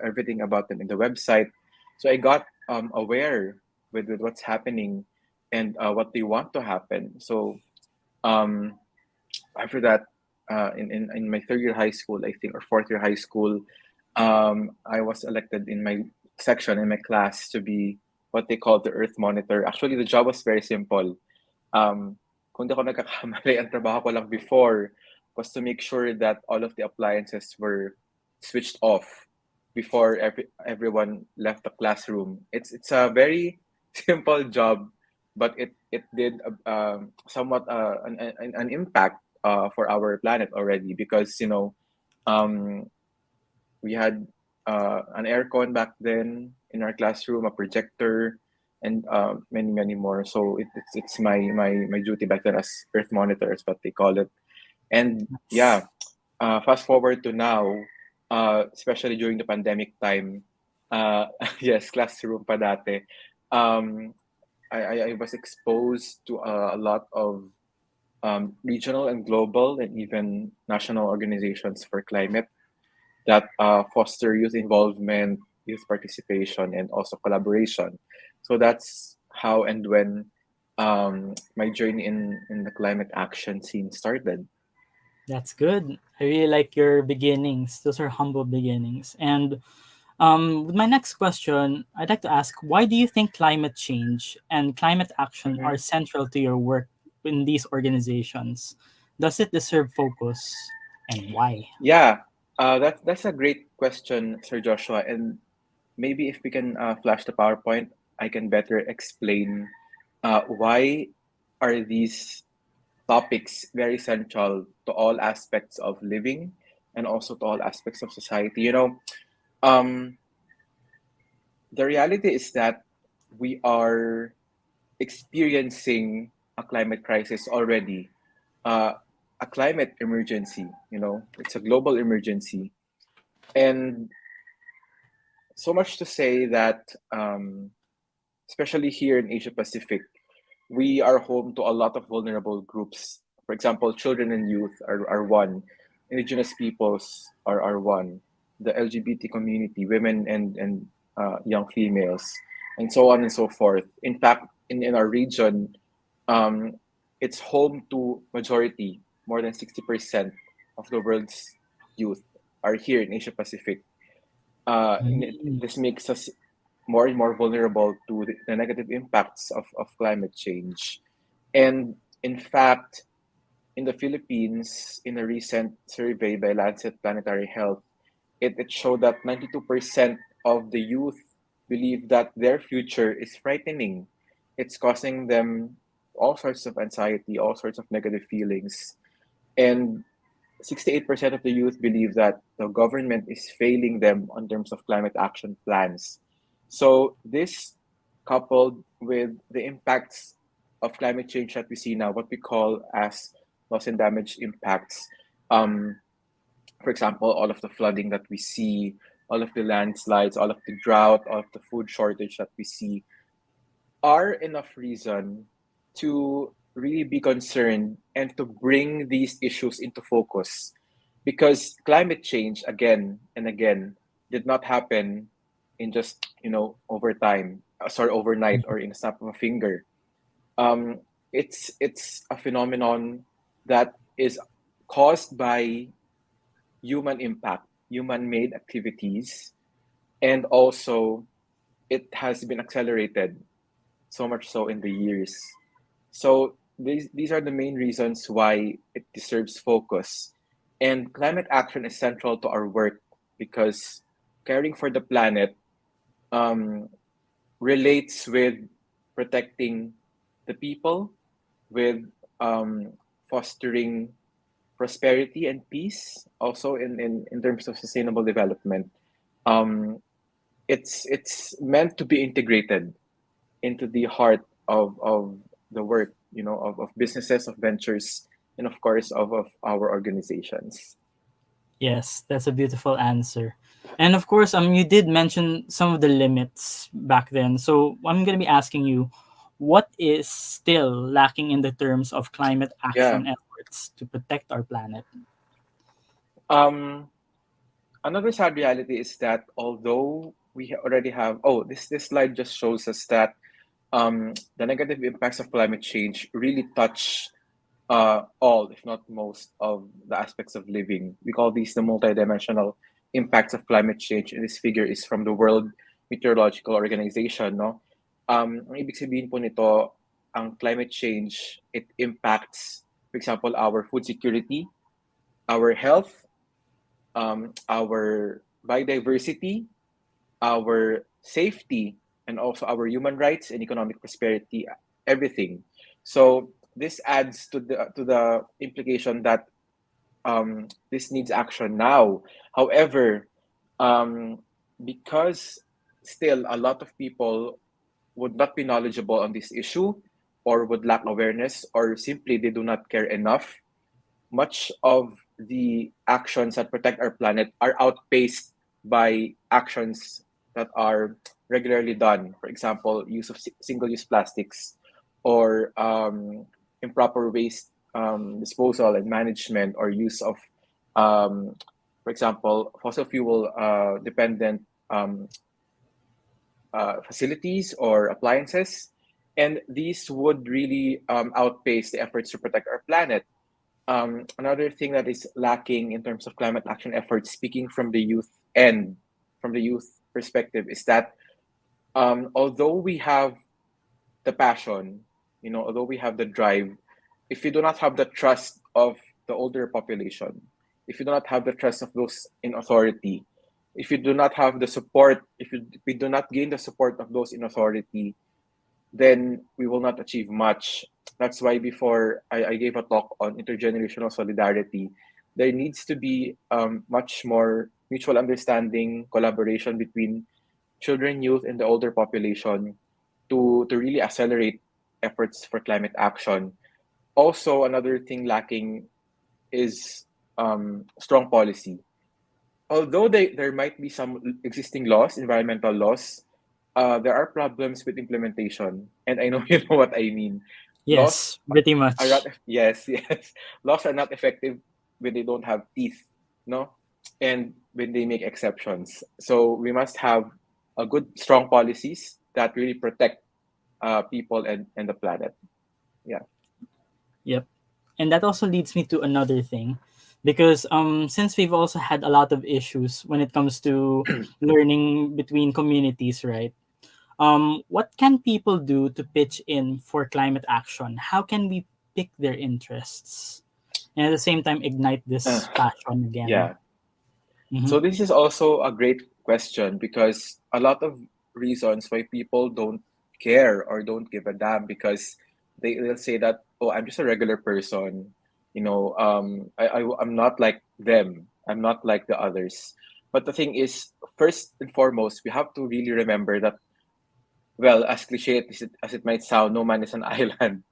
[SPEAKER 10] everything about them in the website. So I got aware with what's happening and what they want to happen. So um, after that, in my 3rd year high school, I think, or 4th year high school, I was elected in my section, in my class, to be what they call the Earth Monitor. Actually, the job was very simple. Kung di ako nagkakamali, ang trabaho ko lang before was to make sure that all of the appliances were switched off before everyone left the classroom. It's a very simple job, but it did somewhat an impact for our planet already, because um, we had an aircon back then in our classroom, a projector, and many more. So it's my duty back then as Earth Monitor, is what they call it. And yeah, fast forward to now, especially during the pandemic time, yes, classroom pa dati. I was exposed to a lot of regional and global and even national organizations for climate that foster youth involvement, youth participation, and also collaboration. So that's how and when my journey in the climate action scene started.
[SPEAKER 5] That's good. I really like your beginnings. Those are humble beginnings. And with my next question, I'd like to ask, why do you think climate change and climate action
[SPEAKER 10] Mhm.
[SPEAKER 5] are central to your work in these organizations? Does it deserve focus, and why?
[SPEAKER 10] Yeah, that's a great question, Sir Joshua. And maybe if we can flash the PowerPoint, I can better explain why are these topics very central to all aspects of living and also to all aspects of society. Um, the reality is that we are experiencing a climate crisis already, uh, a climate emergency. It's a global emergency, and so much to say that, especially here in Asia Pacific, we are home to a lot of vulnerable groups. For example, children and youth are one, indigenous peoples are one, the LGBT community, women and young females, and so on and so forth. In fact, in our region, um, it's home to majority, more than 60% of the world's youth are here in Asia Pacific.
[SPEAKER 5] Mm.
[SPEAKER 10] This makes us more and more vulnerable to the negative impacts of climate change. And in fact, in the Philippines, in a recent survey by Lancet Planetary Health, it showed that 92% of the youth believe that their future is frightening. It's causing them all sorts of anxiety, all sorts of negative feelings. And 68% of the youth believe that the government is failing them on terms of climate action plans. So this coupled with the impacts of climate change that we see now, what we call as loss and damage impacts, um, for example, all of the flooding that we see, all of the landslides, all of the drought, all of the food shortage that we see, are enough reason to really be concerned and to bring these issues into focus, because climate change again and again did not happen in just over time, sorry, overnight or in a snap of a finger. Um, it's it's a phenomenon that is caused by human impact, human made activities, and also it has been accelerated so much so in the years. So these are the main reasons why it deserves focus. And climate action is central to our work because caring for the planet um, relates with protecting the people, with um, fostering prosperity and peace, also in terms of sustainable development. Um, it's meant to be integrated into the heart of the work, of businesses, of ventures, and of course of our organizations.
[SPEAKER 5] Yes, that's a beautiful answer. And of course, you did mention some of the limits back then. So I'm going to be asking you, what is still lacking in the terms of climate
[SPEAKER 10] Yeah.
[SPEAKER 5] action efforts to protect our planet?
[SPEAKER 10] Um, Another sad reality is that although we already have, oh, this slide just shows us that the negative impacts of climate change really touch all, if not most, of the aspects of living. We call these the multidimensional impacts of climate change. And this figure is from the World Meteorological Organization, no? Ang ibig sabihin po nito, ang climate change, it impacts, for example, our food security, our health, our biodiversity, our safety, and also our human rights and economic prosperity, everything. So this adds to the implication that this needs action now. However, um, because still a lot of people would not be knowledgeable on this issue, or would lack awareness, or simply they do not care enough, much of the actions that protect our planet are outpaced by actions that are regularly done. For example, use of single-use plastics, or improper waste disposal and management, or use of, for example, fossil fuel dependent facilities or appliances. And these would really outpace the efforts to protect our planet. another thing that is lacking in terms of climate action efforts, speaking from the youth end, from the youth perspective, is that although we have the passion, although we have the drive, if you do not have the trust of the older population, if you do not have the trust of those in authority, if you do not have the support, if we do not gain the support of those in authority, then we will not achieve much. That's why before I gave a talk on intergenerational solidarity, there needs to be much more mutual understanding, collaboration between children, youth, and the older population to really accelerate efforts for climate action. Also, another thing lacking is strong policy. Although there might be some existing laws, environmental laws, there are problems with implementation, and I know you know what I mean. Laws
[SPEAKER 5] Yes, pretty
[SPEAKER 10] are not,
[SPEAKER 5] much.
[SPEAKER 10] yes, yes. Laws are not effective when they don't have teeth, no, and when they make exceptions. So we must have a good, strong policies that really protect people and the planet. Yeah.
[SPEAKER 5] Yep. And that also leads me to another thing, because since we've also had a lot of issues when it comes to learning between communities, right? What can people do to pitch in for climate action? How can we pick their interests and at the same time ignite
[SPEAKER 10] Uh,
[SPEAKER 5] this passion again?
[SPEAKER 10] yeah.
[SPEAKER 5] Mm-hmm.
[SPEAKER 10] So this is also a great question because a lot of reasons why people don't care or don't give a damn because they'll say that, oh, I'm just a regular person, I'm not like them, I'm not like the others. But the thing is, first and foremost, we have to really remember that, well, as cliche as it might sound, no man is an island.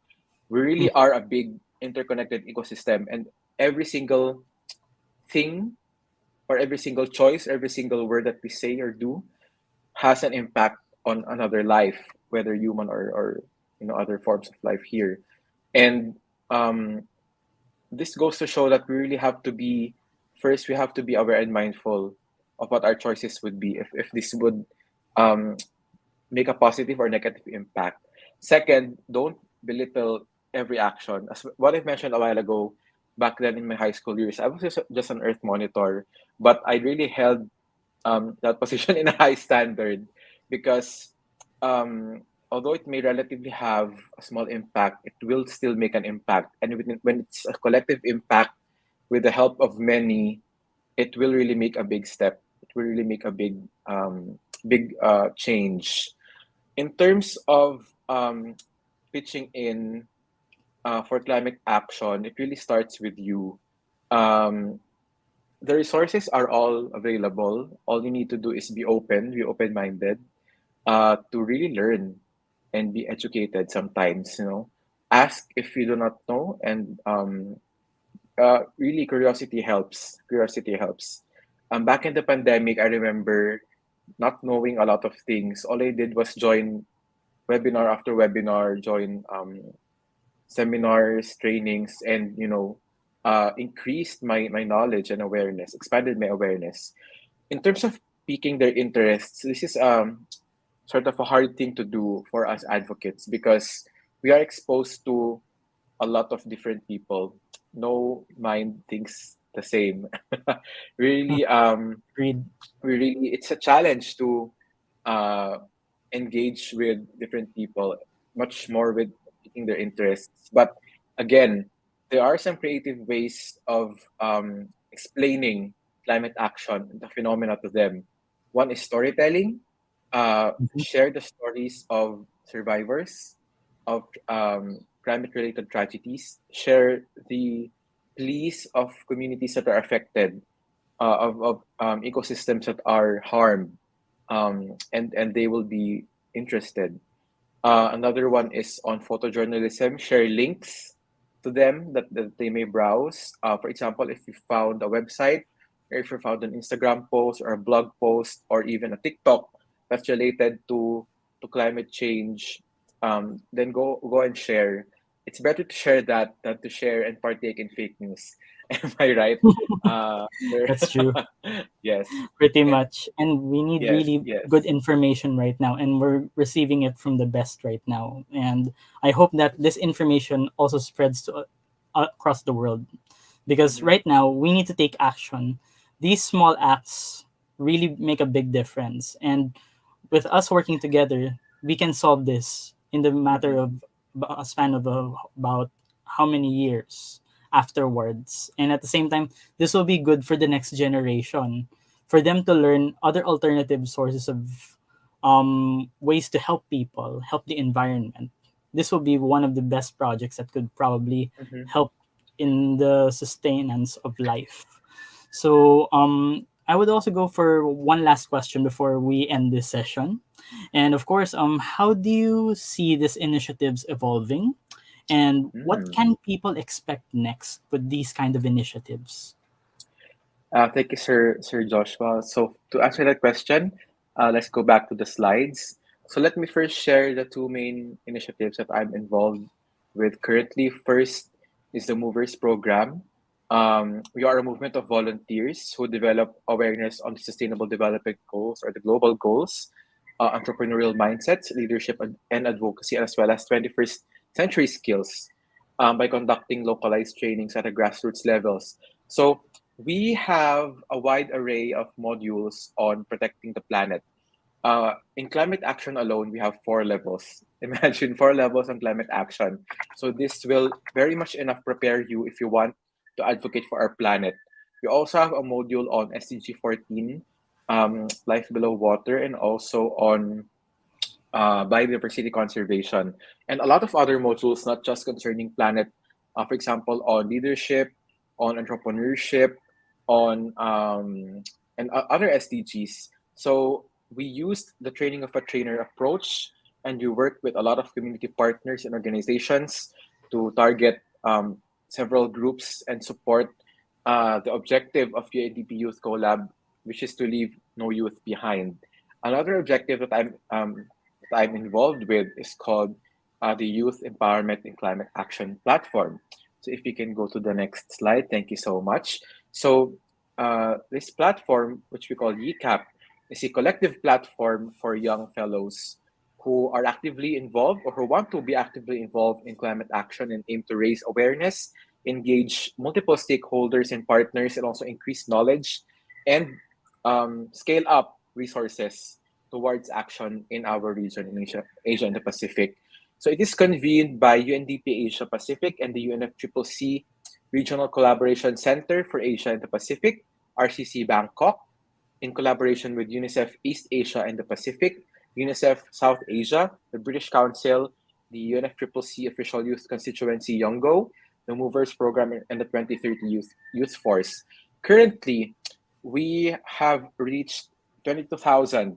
[SPEAKER 10] We really are a big interconnected ecosystem, and every single thing or every single choice, every single word that we say or do has an impact on another life, whether human or other forms of life here. And um, this goes to show that we really have to be first. We have to be aware and mindful of what our choices would be if this would um, make a positive or negative impact. Second, don't belittle every action. As what I mentioned a while ago, back then in my high school years, I was just an Earth monitor, but I really held that position in a high standard because although it may relatively have a small impact, it will still make an impact. And when it's a collective impact with the help of many, it will really make a big step. It will really make a big change. In terms of pitching in for climate action, it really starts with you. Um, the resources are all available. All you need to do is be open-minded, to really learn and be educated sometimes, Ask if you do not know, and really curiosity helps. Curiosity helps. Back in the pandemic, I remember not knowing a lot of things. All I did was join webinar after webinar, join seminars, trainings, and increased my knowledge and awareness, expanded my awareness. In terms of piquing their interests, this is sort of a hard thing to do for us advocates because we are exposed to a lot of different people. No mind thinks the same. really,
[SPEAKER 5] Agreed.
[SPEAKER 10] it's a challenge to uh, engage with different people, much more with picking their interests. But again, there are some creative ways of explaining climate action, the phenomena to them. One is storytelling.
[SPEAKER 5] Mhm.
[SPEAKER 10] Share the stories of survivors of climate-related tragedies. Share the pleas of communities that are affected, of ecosystems that are harmed, and they will be interested. Another one is on photojournalism. Share links to them that they may browse. For example, if you found a website, or if you found an Instagram post or a blog post or even a TikTok that's related to climate change, then go and share. It's better to share that than to share and partake in fake news. Am I right?
[SPEAKER 5] That's true.
[SPEAKER 10] Yes.
[SPEAKER 5] Pretty
[SPEAKER 10] And
[SPEAKER 5] much. And we need
[SPEAKER 10] yes,
[SPEAKER 5] really good
[SPEAKER 10] yes.
[SPEAKER 5] information right now, and we're receiving it from the best right now. And I hope that this information also spreads to across the world. because
[SPEAKER 10] Mm-hmm.
[SPEAKER 5] right now we need to take action. These small acts really make a big difference, and with us working together, we can solve this in the matter
[SPEAKER 10] Mm-hmm.
[SPEAKER 5] of a span of about how many years afterwards. And at the same time, this will be good for the next generation, for them to learn other alternative sources of ways to help people, help the environment. This will be one of the best projects that could probably
[SPEAKER 10] Mm-hmm.
[SPEAKER 5] help in the sustenance of life. So I would also go for one last question before we end this session. And of course, how do you see these initiatives evolving? And what
[SPEAKER 10] Mm.
[SPEAKER 5] can people expect next with these kind of initiatives?
[SPEAKER 10] Thank you, Sir Joshua. So to answer that question, let's go back to the slides. So let me first share the two main initiatives that I'm involved with currently. First is the Movers Program. We are a movement of volunteers who develop awareness on the Sustainable Development Goals or the global goals, entrepreneurial mindsets, leadership, and advocacy, as well as 21st century skills by conducting localized trainings at a grassroots levels. So we have a wide array of modules on protecting the planet. In climate action alone, we have 4 levels. Imagine 4 levels on climate action. So this will very much enough prepare you if you want to advocate for our planet. We also have a module on SDG 14, life below water, and also on biodiversity conservation, and a lot of other modules, not just concerning planet, for example, on leadership, on entrepreneurship, on and other SDGs. So we used the training of a trainer approach, and we worked with a lot of community partners and organizations to target several groups and support the objective of UNDP Youth Collab, which is to leave no youth behind. Another objective that I'm involved with is called the Youth Empowerment and Climate Action Platform. So if you can go to the next slide, thank you so much. So this platform, which we call YCAP, is a collective platform for young fellows who are actively involved or who want to be actively involved in climate action and aim to raise awareness, engage multiple stakeholders and partners, and also increase knowledge and scale up resources towards action in our region in Asia and the Pacific. So it is convened by UNDP Asia Pacific and the UNFCCC Regional Collaboration Center for Asia and the Pacific, RCC Bangkok, in collaboration with UNICEF East Asia and the Pacific, UNICEF South Asia, the British Council, the UNFCCC Official Youth Constituency Yongo, the Movers Program, and the 2030 Youth Force. Currently, we have reached 22,000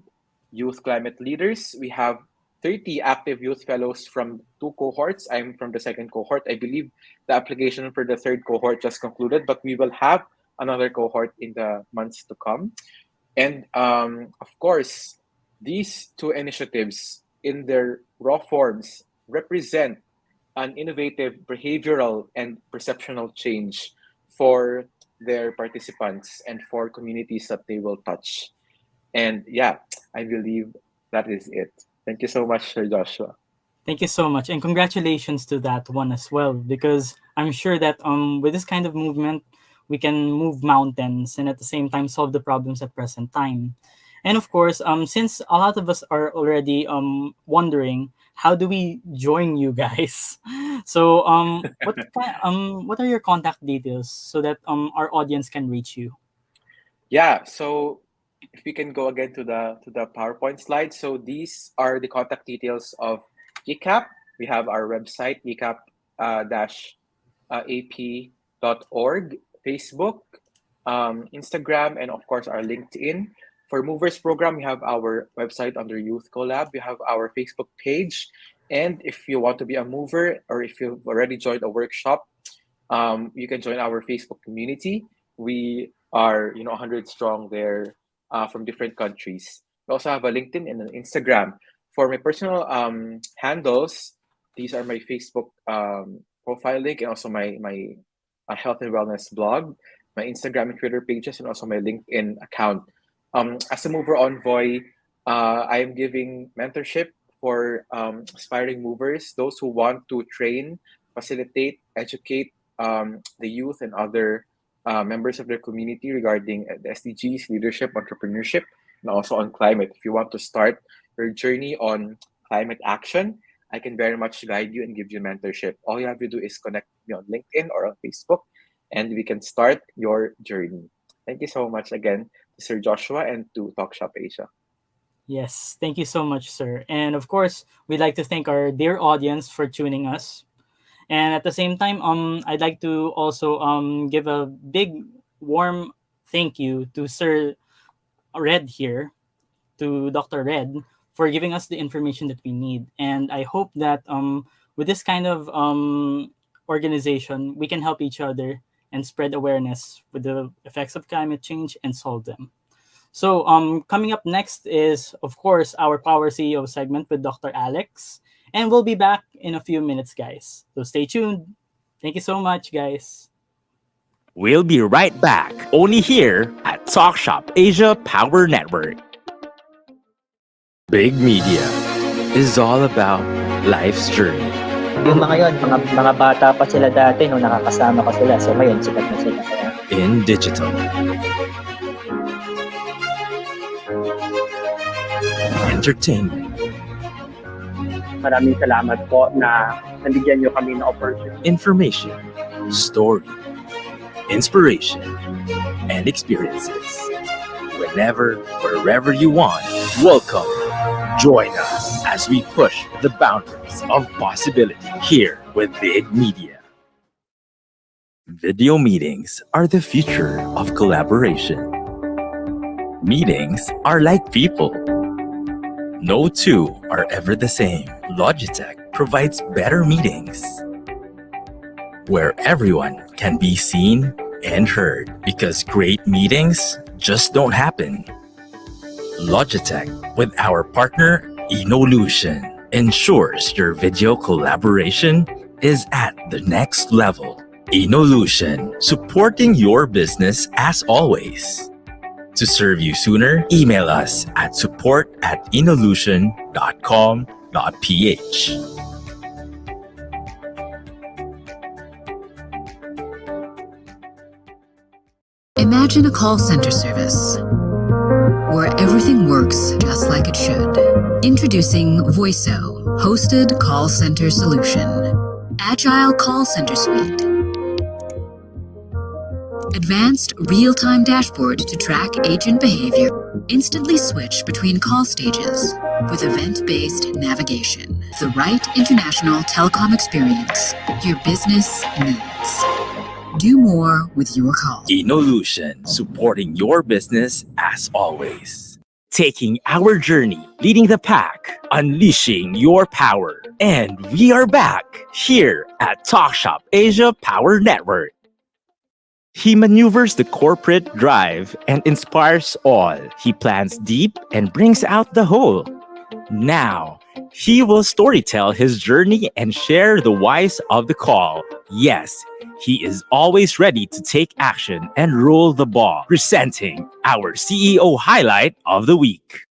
[SPEAKER 10] youth climate leaders. We have 30 active youth fellows from 2 cohorts. I'm from the second cohort. I believe the application for the third cohort just concluded, but we will have another cohort in the months to come. And of course, these two initiatives in their raw forms represent an innovative behavioral and perceptual change for their participants and for communities that they will touch. And yeah, I believe that is it. Thank you so much, Sir Joshua.
[SPEAKER 5] Thank you so much, and congratulations to that one as well. Because I'm sure that with this kind of movement, we can move mountains and at the same time solve the problems at present time. And of course, since a lot of us are already wondering how do we join you guys, so what are your contact details so that our audience can reach you?
[SPEAKER 10] Yeah, so if we can go again to the PowerPoint slide. So these are the contact details of YCAP. We have our website, ycap-ap.org, Facebook, Instagram, and of course our LinkedIn. For Movers Program, we have our website under Youth Collab. We have our Facebook page. And if you want to be a mover or if you've already joined a workshop, you can join our Facebook community. We are 100 strong there from different countries. We also have a LinkedIn and an Instagram. For my personal handles, these are my Facebook profile link and also my health and wellness blog, my Instagram and Twitter pages, and also my LinkedIn account. As a mover envoy, I am giving mentorship for aspiring movers, those who want to train, facilitate, educate the youth and other members of their community regarding the SDGs, leadership, entrepreneurship, and also on climate. If you want to start your journey on climate action, I can very much guide you and give you mentorship. All you have to do is connect me on LinkedIn or on Facebook, and we can start your journey. Thank you so much again to Sir Joshua and to Talk.Shop Asia.
[SPEAKER 5] Yes, thank you so much, sir. And of course, we'd like to thank our dear audience for tuning us. And at the same time, I'd like to also give a big warm thank you to Sir Red here, to Dr. Red, for giving us the information that we need. And I hope that with this kind of organization, we can help each other and spread awareness with the effects of climate change and solve them. So coming up next is, of course, our Power CEO segment with Dr. Alex. And we'll be back in a few minutes, guys. So stay tuned. Thank you so much, guys.
[SPEAKER 2] We'll be right back, only here at Talk.Shop Asia Power Network. Big Media is all about life's journey.
[SPEAKER 11] Yung mga yun, mga bata pa sila dati nung nakakasama ko sila. So ngayon, sikat na sila.
[SPEAKER 2] In digital. Entertainment.
[SPEAKER 12] Maraming salamat po na nabigyan niyo kami ng opportunity.
[SPEAKER 2] Information, story, inspiration, and experiences. Whenever, wherever you want, welcome. Join us as we push the boundaries of possibility here with Big Media. Video meetings are the future of collaboration. Meetings are like people. No two are ever the same. Logitech provides better meetings where everyone can be seen and heard, because great meetings just don't happen. Logitech, with our partner Inolution, ensures your video collaboration is at the next level. Inolution, supporting your business as always. To serve you sooner, email us at support@inolution.com.ph.
[SPEAKER 9] Imagine a call center service where everything works just like it should. Introducing Voiso, hosted call center solution. Agile call center suite. Advanced real-time dashboard to track agent behavior. Instantly switch between call stages with event-based navigation. The right international telecom experience your business needs. Do more with your call.
[SPEAKER 2] Inolution, supporting your business as always. Taking our journey, leading the pack, unleashing your power. And we are back here at Talk.Shop Asia Power Network. He maneuvers the corporate drive and inspires all. He plans deep and brings out the whole. Now, he will storytell his journey and share the whys of the call. Yes, he is always ready to take action and roll the ball, presenting our CEO highlight of the week.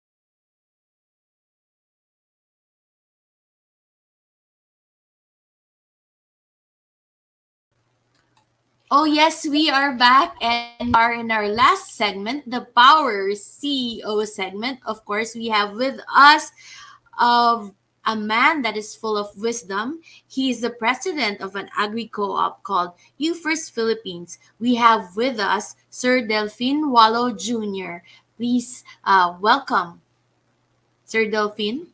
[SPEAKER 3] Oh yes, we are back and are in our last segment, the Power CEO segment. Of course, we have with us a man that is full of wisdom. He is the president of an agri-co-op called You First Philippines. We have with us Sir Delphine Wallo Jr. Please welcome Sir Delphine.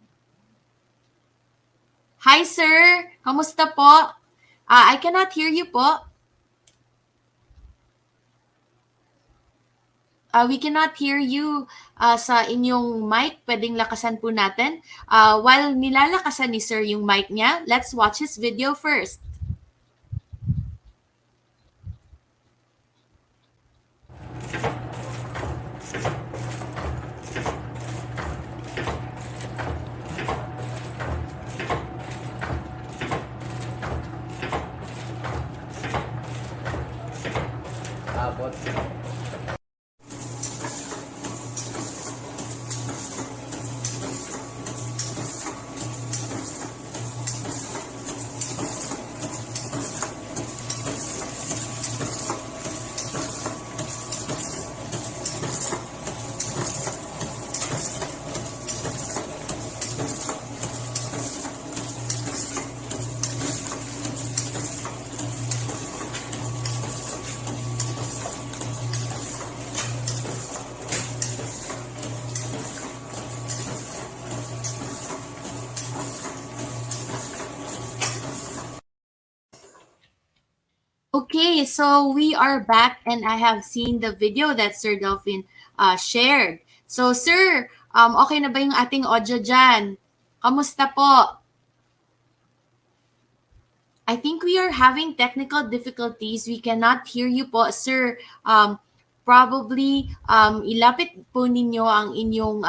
[SPEAKER 3] Hi sir, kamusta po? I cannot hear you po. We cannot hear you sa inyong mic. Pwedeng lakasan po natin. While nilalakasan ni Sir yung mic niya, let's watch his video first. Okay, so we are back and I have seen the video that Sir Delphine shared. So sir, okay na ba yung ating audio dyan? Kamusta po? I think we are having technical difficulties. We cannot hear you po, sir. Probably ilapit po ninyo ang inyong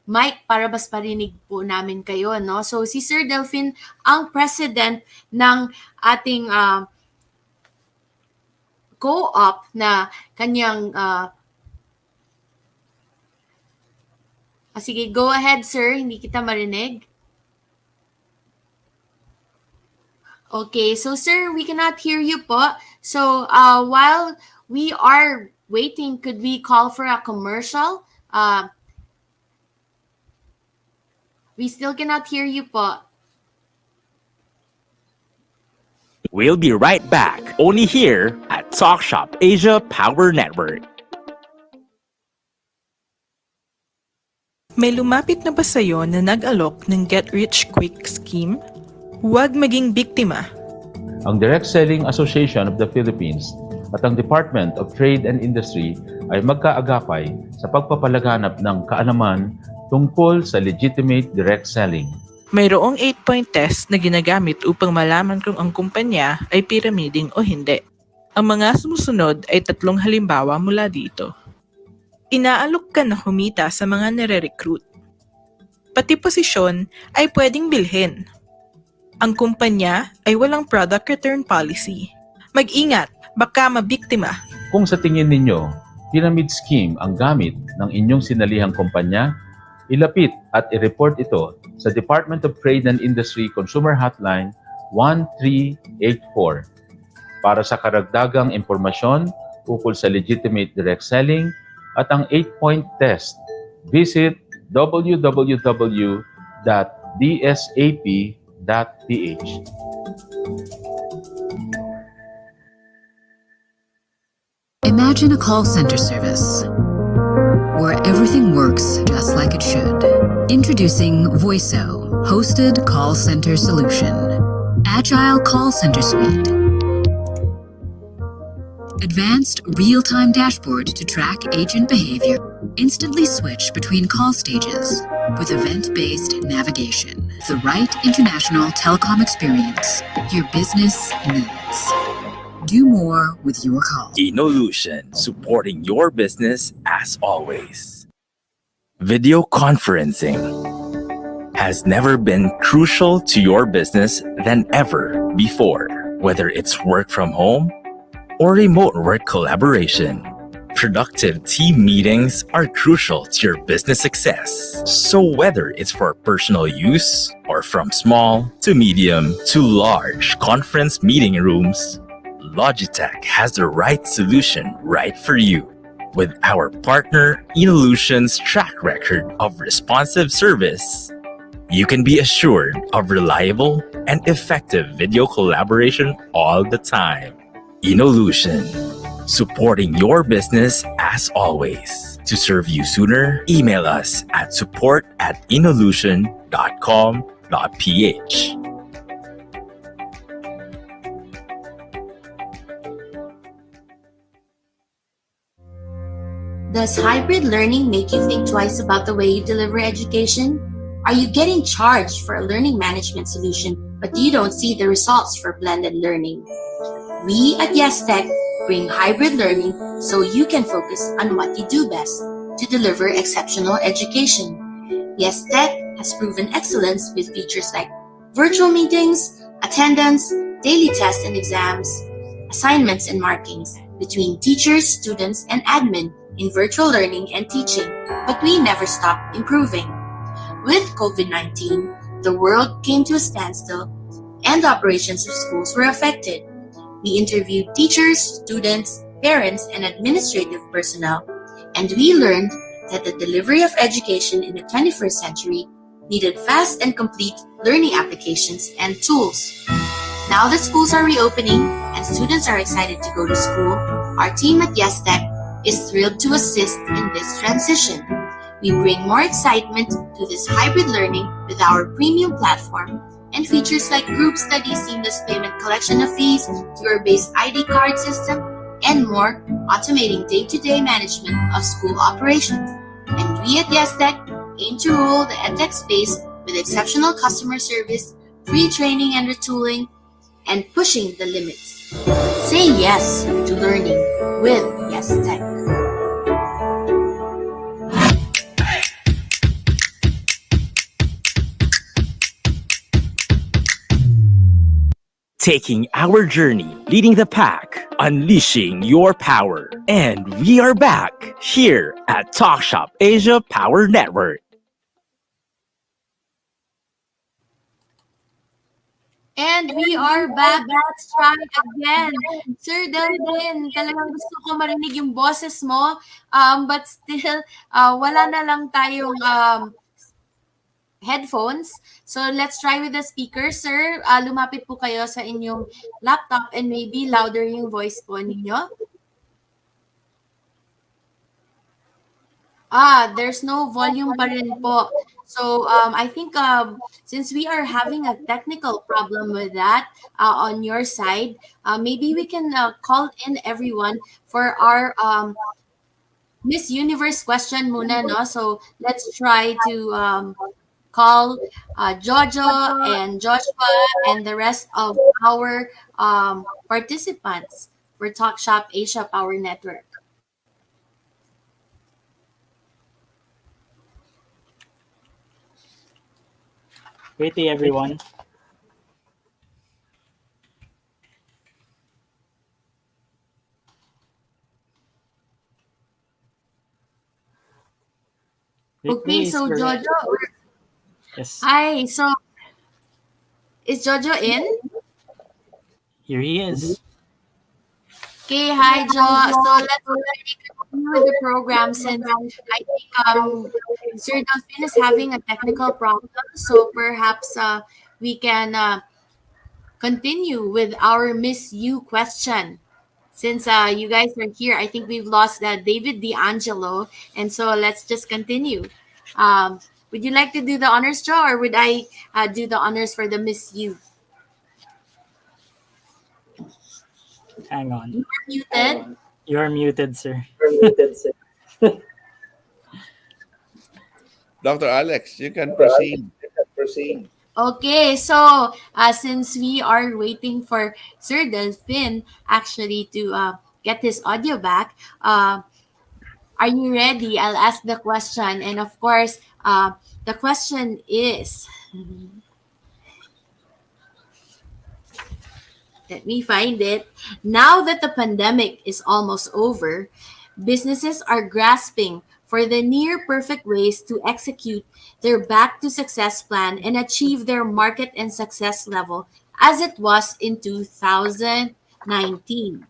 [SPEAKER 3] mic para mas parinig po namin kayo, no? So si Sir Delphine ang president ng ating co-op na kanyang sige, go ahead sir, hindi kita marinig. Okay, so sir, we cannot hear you po. So while we are waiting, could we call for a commercial? We still cannot hear you po.
[SPEAKER 2] We'll be right back, only here at Talk.Shop.Asia Power Network.
[SPEAKER 13] May lumapit na ba sa'yo na nag-alok ng get-rich-quick scheme? Huwag maging biktima.
[SPEAKER 14] Ang Direct Selling Association of the Philippines at ang Department of Trade and Industry ay magkaagapay sa pagpapalaganap ng kaalaman tungkol sa legitimate direct selling.
[SPEAKER 13] Mayroong 8-point test na ginagamit upang malaman kung ang kumpanya ay pyramiding o hindi. Ang mga sumusunod ay 3 halimbawa mula dito. Inaalok ka na kumita sa mga nire-recruit. Pati posisyon ay pwedeng bilhin. Ang kumpanya ay walang product return policy. Mag-ingat, baka mabiktima.
[SPEAKER 14] Kung sa tingin ninyo, pyramid scheme ang gamit ng inyong sinalihang kumpanya, ilapit at i-report ito sa Department of Trade and Industry Consumer Hotline 1384. Para sa karagdagang impormasyon ukol sa legitimate direct selling at ang 8-point test, visit www.dsap.ph.
[SPEAKER 9] Imagine a call center service where everything works just like it should. Introducing Voiso, hosted call center solution. Agile call center suite. Advanced real-time dashboard to track agent behavior. Instantly switch between call stages with event-based navigation. The right international telecom experience your business needs. Do more with your call.
[SPEAKER 2] Inolution, supporting your business as always. Video conferencing has never been crucial to your business than ever before. Whether it's work from home or remote work collaboration, productive team meetings are crucial to your business success. So whether it's for personal use or from small to medium to large conference meeting rooms, Logitech has the right solution right for you. With our partner Inolution's track record of responsive service, you can be assured of reliable and effective video collaboration all the time. Inolution, supporting your business as always. To serve you sooner, email us at support@inolution.com.ph.
[SPEAKER 3] Does hybrid learning make you think twice about the way you deliver education? Are you getting charged for a learning management solution, but you don't see the results for blended learning? We at YesTech bring hybrid learning so you can focus on what you do best, to deliver exceptional education. YesTech has proven excellence with features like virtual meetings, attendance, daily tests and exams, assignments and markings between teachers, students, and admin in virtual learning and teaching, but we never stop improving. With COVID-19, the world came to a standstill and the operations of schools were affected. We interviewed teachers, students, parents, and administrative personnel, and we learned that the delivery of education in the 21st century needed fast and complete learning applications and tools. Now that schools are reopening and students are excited to go to school, our team at YesTech is thrilled to assist in this transition. We bring more excitement to this hybrid learning with our premium platform and features like group study, seamless payment collection of fees, your-based ID card system, and more, automating day-to-day management of school operations. And we at YesTech aim to rule the edtech space with exceptional customer service, free training and retooling, and pushing the limits. Say yes to learning with YesTech.
[SPEAKER 2] Taking our journey, leading the pack, unleashing your power. And we are back here at Talk.Shop.Asia Power Network.
[SPEAKER 3] And we are back. Let's try again. Sir Delvin, talagang gusto ko marinig yung boses mo. But still, wala na lang tayong headphones. So let's try with the speaker. Sir, lumapit po kayo sa inyong laptop and maybe louder yung voice po ninyo. There's no volume pa rin po. So I think since we are having a technical problem with that on your side, maybe we can call in everyone for our Miss Universe question muna, no? So let's try to call Jojo and Joshua and the rest of our participants for Talk.Shop.Asia Power Network.
[SPEAKER 5] Great day, everyone.
[SPEAKER 3] Okay, so Jojo.
[SPEAKER 5] Yes.
[SPEAKER 3] Hi, so is Jojo in?
[SPEAKER 5] Here he is.
[SPEAKER 3] Okay, hi Jo. So let's already continue with the program since I think Sir Delphine is having a technical problem. So perhaps we can continue with our Miss You question. Since you guys are here, I think we've lost David D'Angelo. And so let's just continue. Would you like to do the honors, Jo, or would I do the honors for the Miss You?
[SPEAKER 5] Hang on.
[SPEAKER 3] You are muted.
[SPEAKER 5] You're muted, sir.
[SPEAKER 4] Dr. Alex, you can proceed.
[SPEAKER 3] Okay, so since we are waiting for Sir Delphine actually to get his audio back, are you ready? I'll ask the question. And of course, the question is, let me find it. Now that the pandemic is almost over, businesses are grasping for the near perfect ways to execute their back to success plan and achieve their market and success level as it was in 2019.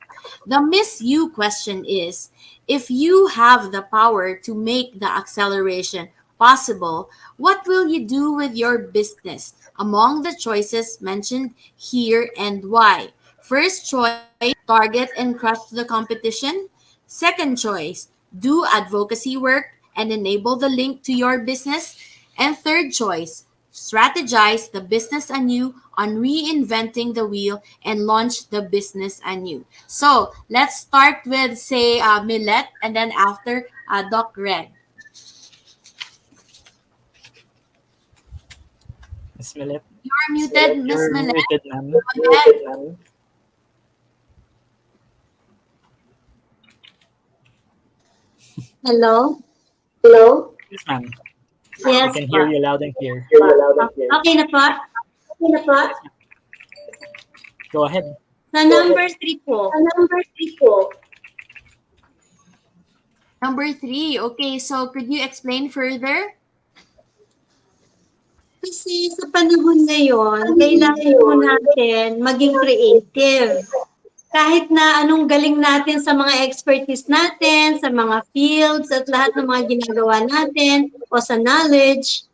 [SPEAKER 3] The Miss You question is, if you have the power to make the acceleration possible, what will you do with your business among the choices mentioned here and why? First choice, target and crush the competition. Second choice, do advocacy work and enable the link to your business. And third choice, strategize the business anew on reinventing the wheel and launch the business anew. So let's start with, say, Millet, and then after Doc Red.
[SPEAKER 5] Miss Millet.
[SPEAKER 3] You're muted, Miss
[SPEAKER 5] You're
[SPEAKER 3] Millet.
[SPEAKER 5] muted, ma'am.
[SPEAKER 3] Go ahead.
[SPEAKER 8] Hello?
[SPEAKER 5] Yes, ma'am.
[SPEAKER 8] Yes,
[SPEAKER 5] I can hear you loud and clear.
[SPEAKER 8] Okay na po?
[SPEAKER 5] Go ahead.
[SPEAKER 8] Sa number 3 po.
[SPEAKER 3] Number 3. Okay, so could you explain further?
[SPEAKER 8] Kasi sa panahon ngayon, kailangan po natin maging creative. Kahit na anong galing natin sa mga expertise natin, sa mga fields at lahat ng mga ginagawa natin o sa knowledge,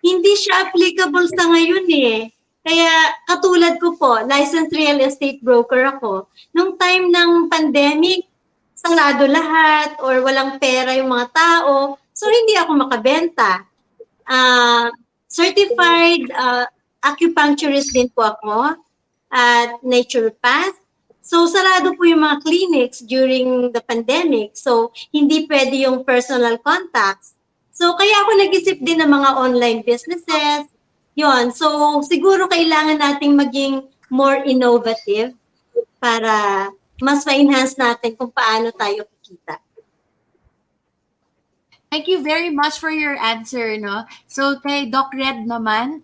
[SPEAKER 8] hindi siya applicable sa ngayon eh. Kaya katulad ko po, licensed real estate broker ako. Nung time ng pandemic, sarado lahat or walang pera yung mga tao, so hindi ako makabenta. Certified acupuncturist din po ako at naturopath. So, sarado po yung mga clinics during the pandemic. So, hindi pwede yung personal contacts. So, kaya ako nag-isip din ng mga online businesses. Yon. So, siguro kailangan nating maging more innovative para mas ma-enhance natin kung paano tayo kikita.
[SPEAKER 3] Thank you very much for your answer, no? So, kay Doc Red naman,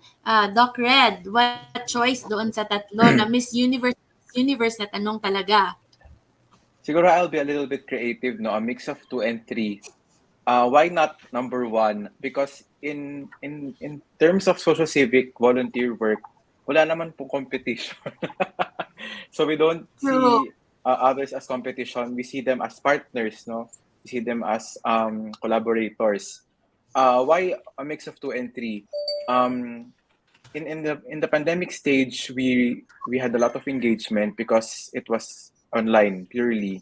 [SPEAKER 3] Doc Red, what choice doon sa tatlo na Miss Universe na tanong talaga?
[SPEAKER 10] Siguro I'll be a little bit creative, no? A mix of 2 and 3. Why not number 1? Because in terms of social civic volunteer work, wala naman po competition. So we don't
[SPEAKER 3] True.
[SPEAKER 10] see others as competition. We see them as partners, no? We see them as collaborators. Why a mix of 2 and 3? In the pandemic stage, we had a lot of engagement because it was online purely,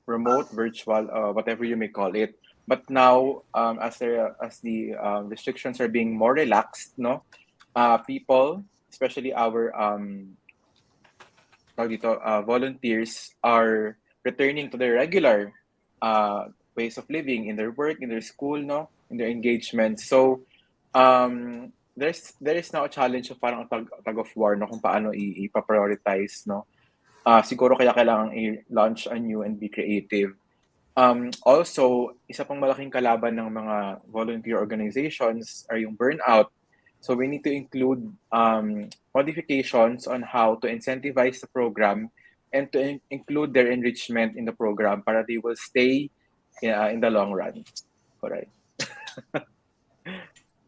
[SPEAKER 10] remote, virtual, whatever you may call it. But now, as the restrictions are being more relaxed, no, people, especially our volunteers, are returning to their regular ways of living in their work, in their school, no, in their engagement. So, there is now a challenge of parang tug of war, no, kung paano i-prioritize, no. Siguro kaya kailangan i-launch anew and be creative. Also, isa pang malaking kalaban ng mga volunteer organizations are yung burnout. So we need to include modifications on how to incentivize the program and to include their enrichment in the program para they will stay in the long run. Alright.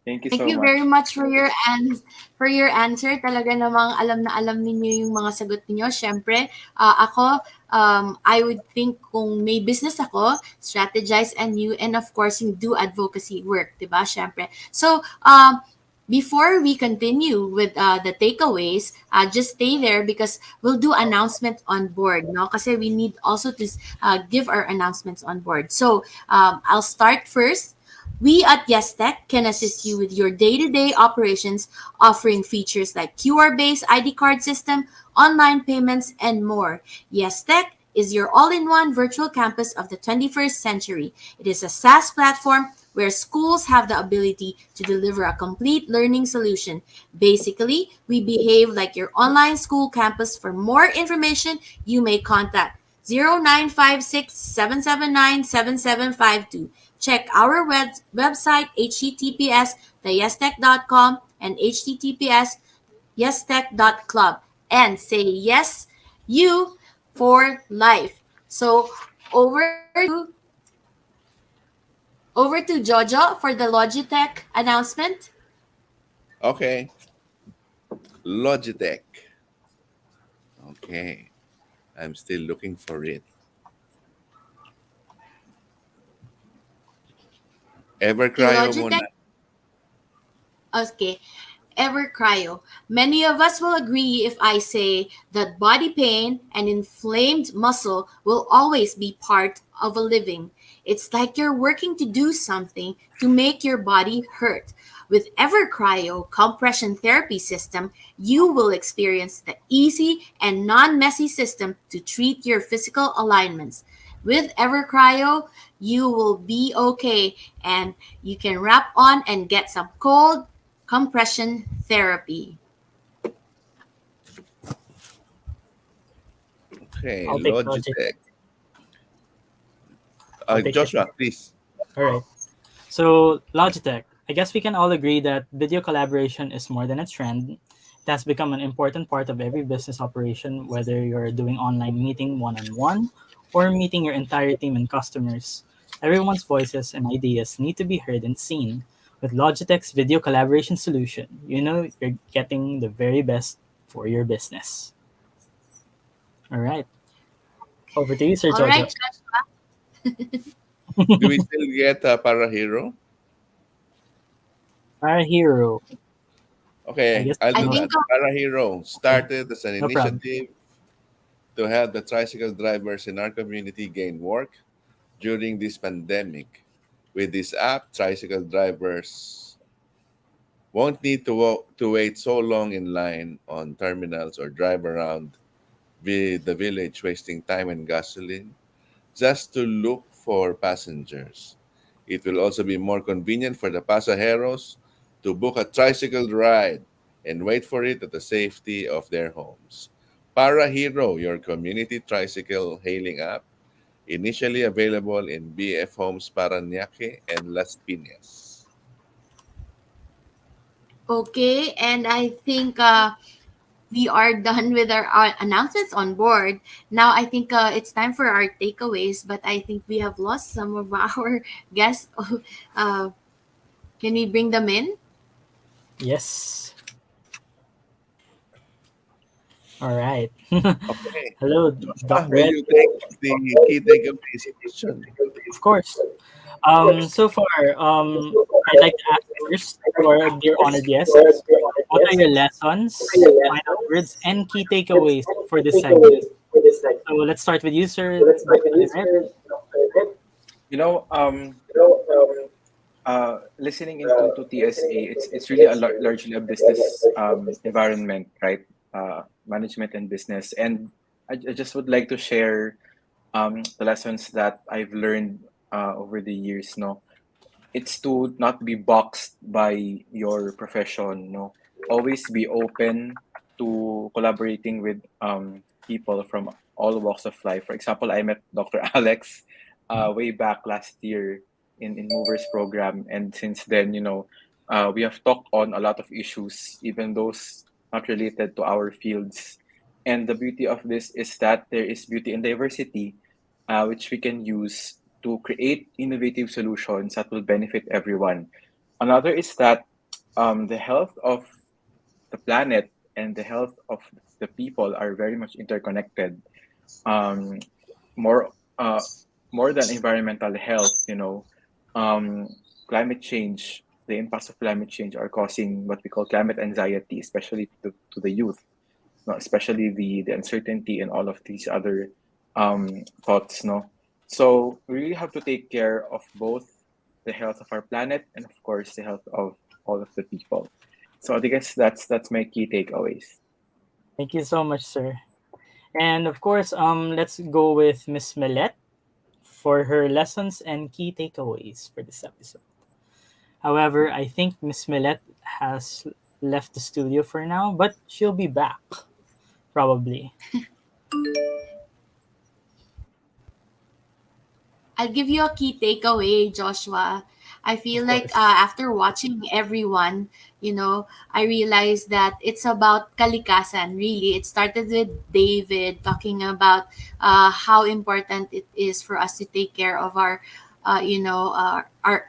[SPEAKER 10] Thank you so
[SPEAKER 3] Thank you
[SPEAKER 10] much.
[SPEAKER 3] very much for your answer. Talaga namang alam na alam ninyo yung mga sagot niyo. Syempre, ako, I would think kung may business ako, strategize anew, and of course, yung do advocacy work, diba? Syempre. So, before we continue with the takeaways, just stay there because we'll do announcement on board, no? Kasi we need also to give our announcements on board. So, I'll start first. We at YesTech can assist you with your day-to-day operations, offering features like QR-based ID card system, online payments, and more. YesTech is your all-in-one virtual campus of the 21st century. It is a SaaS platform where schools have the ability to deliver a complete learning solution. Basically, we behave like your online school campus. For more information, you may contact 0956 779 7752. Check our website, https://theyestech.com and https://yestech.club, and say yes, you for life. So over to Jojo for the Logitech announcement.
[SPEAKER 4] Okay. Logitech. Okay. I'm still looking for it. Evercryo muna.
[SPEAKER 3] Logitech. Okay. Evercryo. Many of us will agree if I say that body pain and inflamed muscle will always be part of a living. It's like you're working to do something to make your body hurt. With Evercryo compression therapy system, you will experience the easy and non-messy system to treat your physical alignments. With Evercryo, you will be okay and you can wrap on and get some cold compression therapy.
[SPEAKER 4] Okay,
[SPEAKER 5] I'll take
[SPEAKER 4] Logitech.
[SPEAKER 5] I'll take
[SPEAKER 4] Joshua,
[SPEAKER 5] it.
[SPEAKER 4] please.
[SPEAKER 5] All right. So, Logitech. I guess we can all agree that video collaboration is more than a trend. It has become an important part of every business operation, whether you're doing online meeting one-on-one or meeting your entire team and customers. Everyone's voices and ideas need to be heard and seen. With Logitech's video collaboration solution, you know you're getting the very best for your business. All right. Over to you, Sir
[SPEAKER 3] All
[SPEAKER 5] Jojo.
[SPEAKER 3] right, Joshua.
[SPEAKER 4] Do we still get Parahero?
[SPEAKER 5] Our hero.
[SPEAKER 4] Okay,
[SPEAKER 5] I
[SPEAKER 4] I'll do
[SPEAKER 3] think
[SPEAKER 4] that. Parahero started as an
[SPEAKER 5] No problem.
[SPEAKER 4] initiative to help the tricycle drivers in our community gain work during this pandemic. With this app, tricycle drivers won't need to wait so long in line on terminals or drive around the village wasting time and gasoline just to look for passengers. It will also be more convenient for the pasajeros to book a tricycle ride and wait for it at the safety of their homes. Para Hero, your community tricycle hailing app, initially available in BF Homes Parañaque and Las Piñas.
[SPEAKER 3] Okay, and I think we are done with our announcements on board. Now I think it's time for our takeaways, but I think we have lost some of our guests. uh, can we bring them in?
[SPEAKER 5] Yes. All right.
[SPEAKER 4] Okay.
[SPEAKER 5] Hello, Doc
[SPEAKER 4] Joshua, may
[SPEAKER 5] Red.
[SPEAKER 4] you take the key takeaways question?
[SPEAKER 5] Of course. So far, I'd like to ask first to our dear honored guests, what are your lessons, final words, and key takeaways for this segment? So let's start with you, sir, Dr. Red.
[SPEAKER 10] You know, listening into to TSA, it's really largely a business environment, right? Management and business, and I just would like to share the lessons that I've learned over the years. No, it's to not be boxed by your profession. No, always be open to collaborating with people from all walks of life. For example, I met Dr. Alex way back last year in Movers program, and since then, we have talked on a lot of issues, even those not related to our fields. And the beauty of this is that there is beauty in diversity, which we can use to create innovative solutions that will benefit everyone. Another is that the health of the planet and the health of the people are very much interconnected. Um, more uh, more than environmental health, um, climate change, the impacts of climate change are causing what we call climate anxiety, especially to the youth, no, especially the uncertainty and all of these other thoughts. No, so we really have to take care of both the health of our planet and of course the health of all of the people. So I guess that's my key takeaways.
[SPEAKER 5] Thank you so much, sir. And of course, let's go with Miss Millet for her lessons and key takeaways for this episode. However, I think Miss Millet has left the studio for now, but she'll be back probably.
[SPEAKER 3] I'll give you a key takeaway, Joshua. I feel
[SPEAKER 5] Of
[SPEAKER 3] like
[SPEAKER 5] course.
[SPEAKER 3] after watching everyone, I realized that it's about kalikasan, really. It started with David talking about how important it is for us to take care of our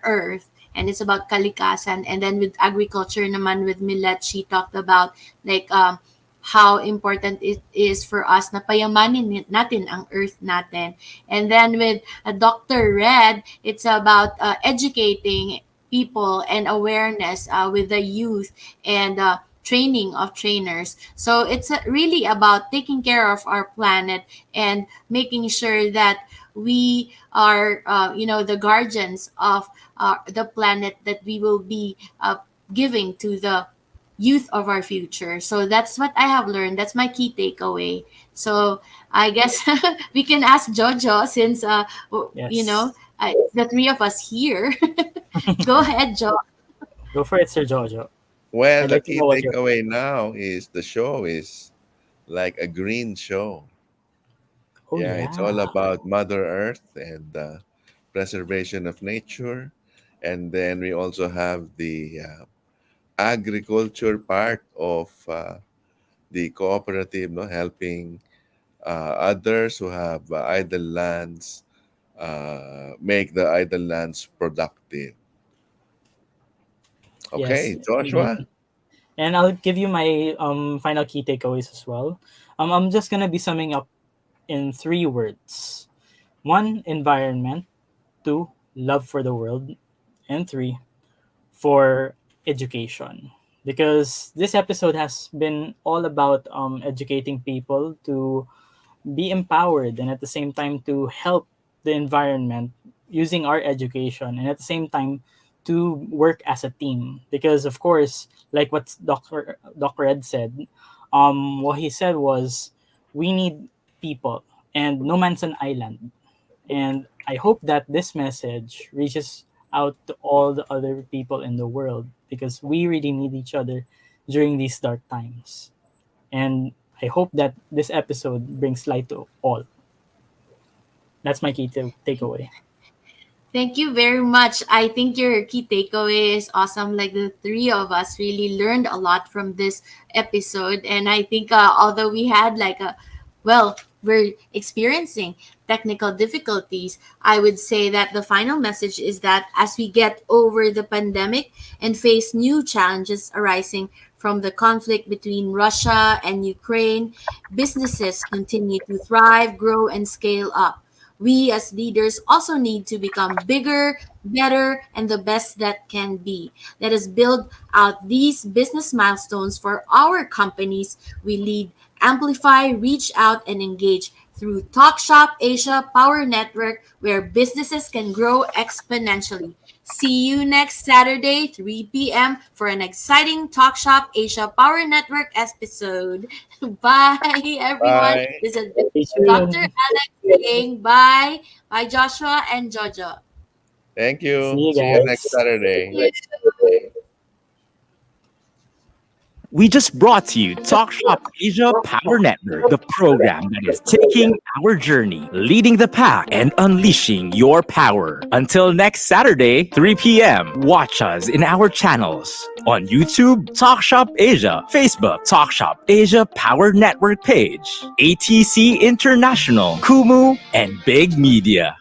[SPEAKER 3] earth. And it's about kalikasan. And then with agriculture naman, with Millet, she talked about like how important it is for us na payamanin natin ang earth natin. And then with Dr. Red, it's about educating people and awareness with the youth and training of trainers. So it's really about taking care of our planet and making sure that we are, the guardians of the planet that we will be giving to the youth of our future. So that's what I have learned. That's my key takeaway. So I guess we can ask Jojo since
[SPEAKER 5] Yes.
[SPEAKER 3] the three of us here. Go ahead, Jo.
[SPEAKER 5] Go for it, Sir Jojo.
[SPEAKER 4] Well,
[SPEAKER 5] I'd
[SPEAKER 4] the
[SPEAKER 5] like to
[SPEAKER 4] key
[SPEAKER 5] know what your
[SPEAKER 4] takeaway now is the show is like a green show.
[SPEAKER 5] Oh
[SPEAKER 4] Yeah, it's all
[SPEAKER 5] yeah.
[SPEAKER 4] about Mother Earth and preservation of nature. And then we also have the agriculture part of the cooperative, no, helping others who have idle lands make the idle lands productive.
[SPEAKER 5] Yes.
[SPEAKER 4] Okay, Joshua.
[SPEAKER 5] And I'll give you my final key takeaways as well. I'm just gonna be summing up in three words. One, environment. Two, love for the world. And three, for education. Because this episode has been all about educating people to be empowered and at the same time to help the environment using our education and at the same time to work as a team, because of course, like what Dr. Ed said, what he said was we need people, and no man's an island. And I hope that this message reaches out to all the other people in the world, because we really need each other during these dark times. And I hope that this episode brings light to all. That's my key takeaway.
[SPEAKER 3] Thank you very much. I think your key takeaway is awesome. Like the three of us really learned a lot from this episode. And I think although we had we're experiencing technical difficulties, I would say that the final message is that as we get over the pandemic and face new challenges arising from the conflict between Russia and Ukraine, businesses continue to thrive, grow, and scale up. We as leaders also need to become bigger, better, and the best that can be. Let us build out these business milestones for our companies we lead, amplify, reach out, and engage through Talk.Shop Asia Power Network, where businesses can grow exponentially. See you next Saturday, 3 p.m., for an exciting Talk.Shop Asia Power Network episode. Bye, everyone.
[SPEAKER 4] Bye.
[SPEAKER 3] This is Dr. Alex saying bye. Bye, Joshua and Jojo.
[SPEAKER 4] Thank
[SPEAKER 5] See
[SPEAKER 4] you.
[SPEAKER 5] you
[SPEAKER 4] See you next
[SPEAKER 5] guys.
[SPEAKER 4] Saturday.
[SPEAKER 2] We just brought to you Talk Shop Asia Power Network, the program that is taking our journey, leading the pack, and unleashing your power. Until next Saturday, 3 p.m., watch us in our channels on YouTube, Talk Shop Asia, Facebook, Talk Shop Asia Power Network page, ATC International, Kumu, and Big Media.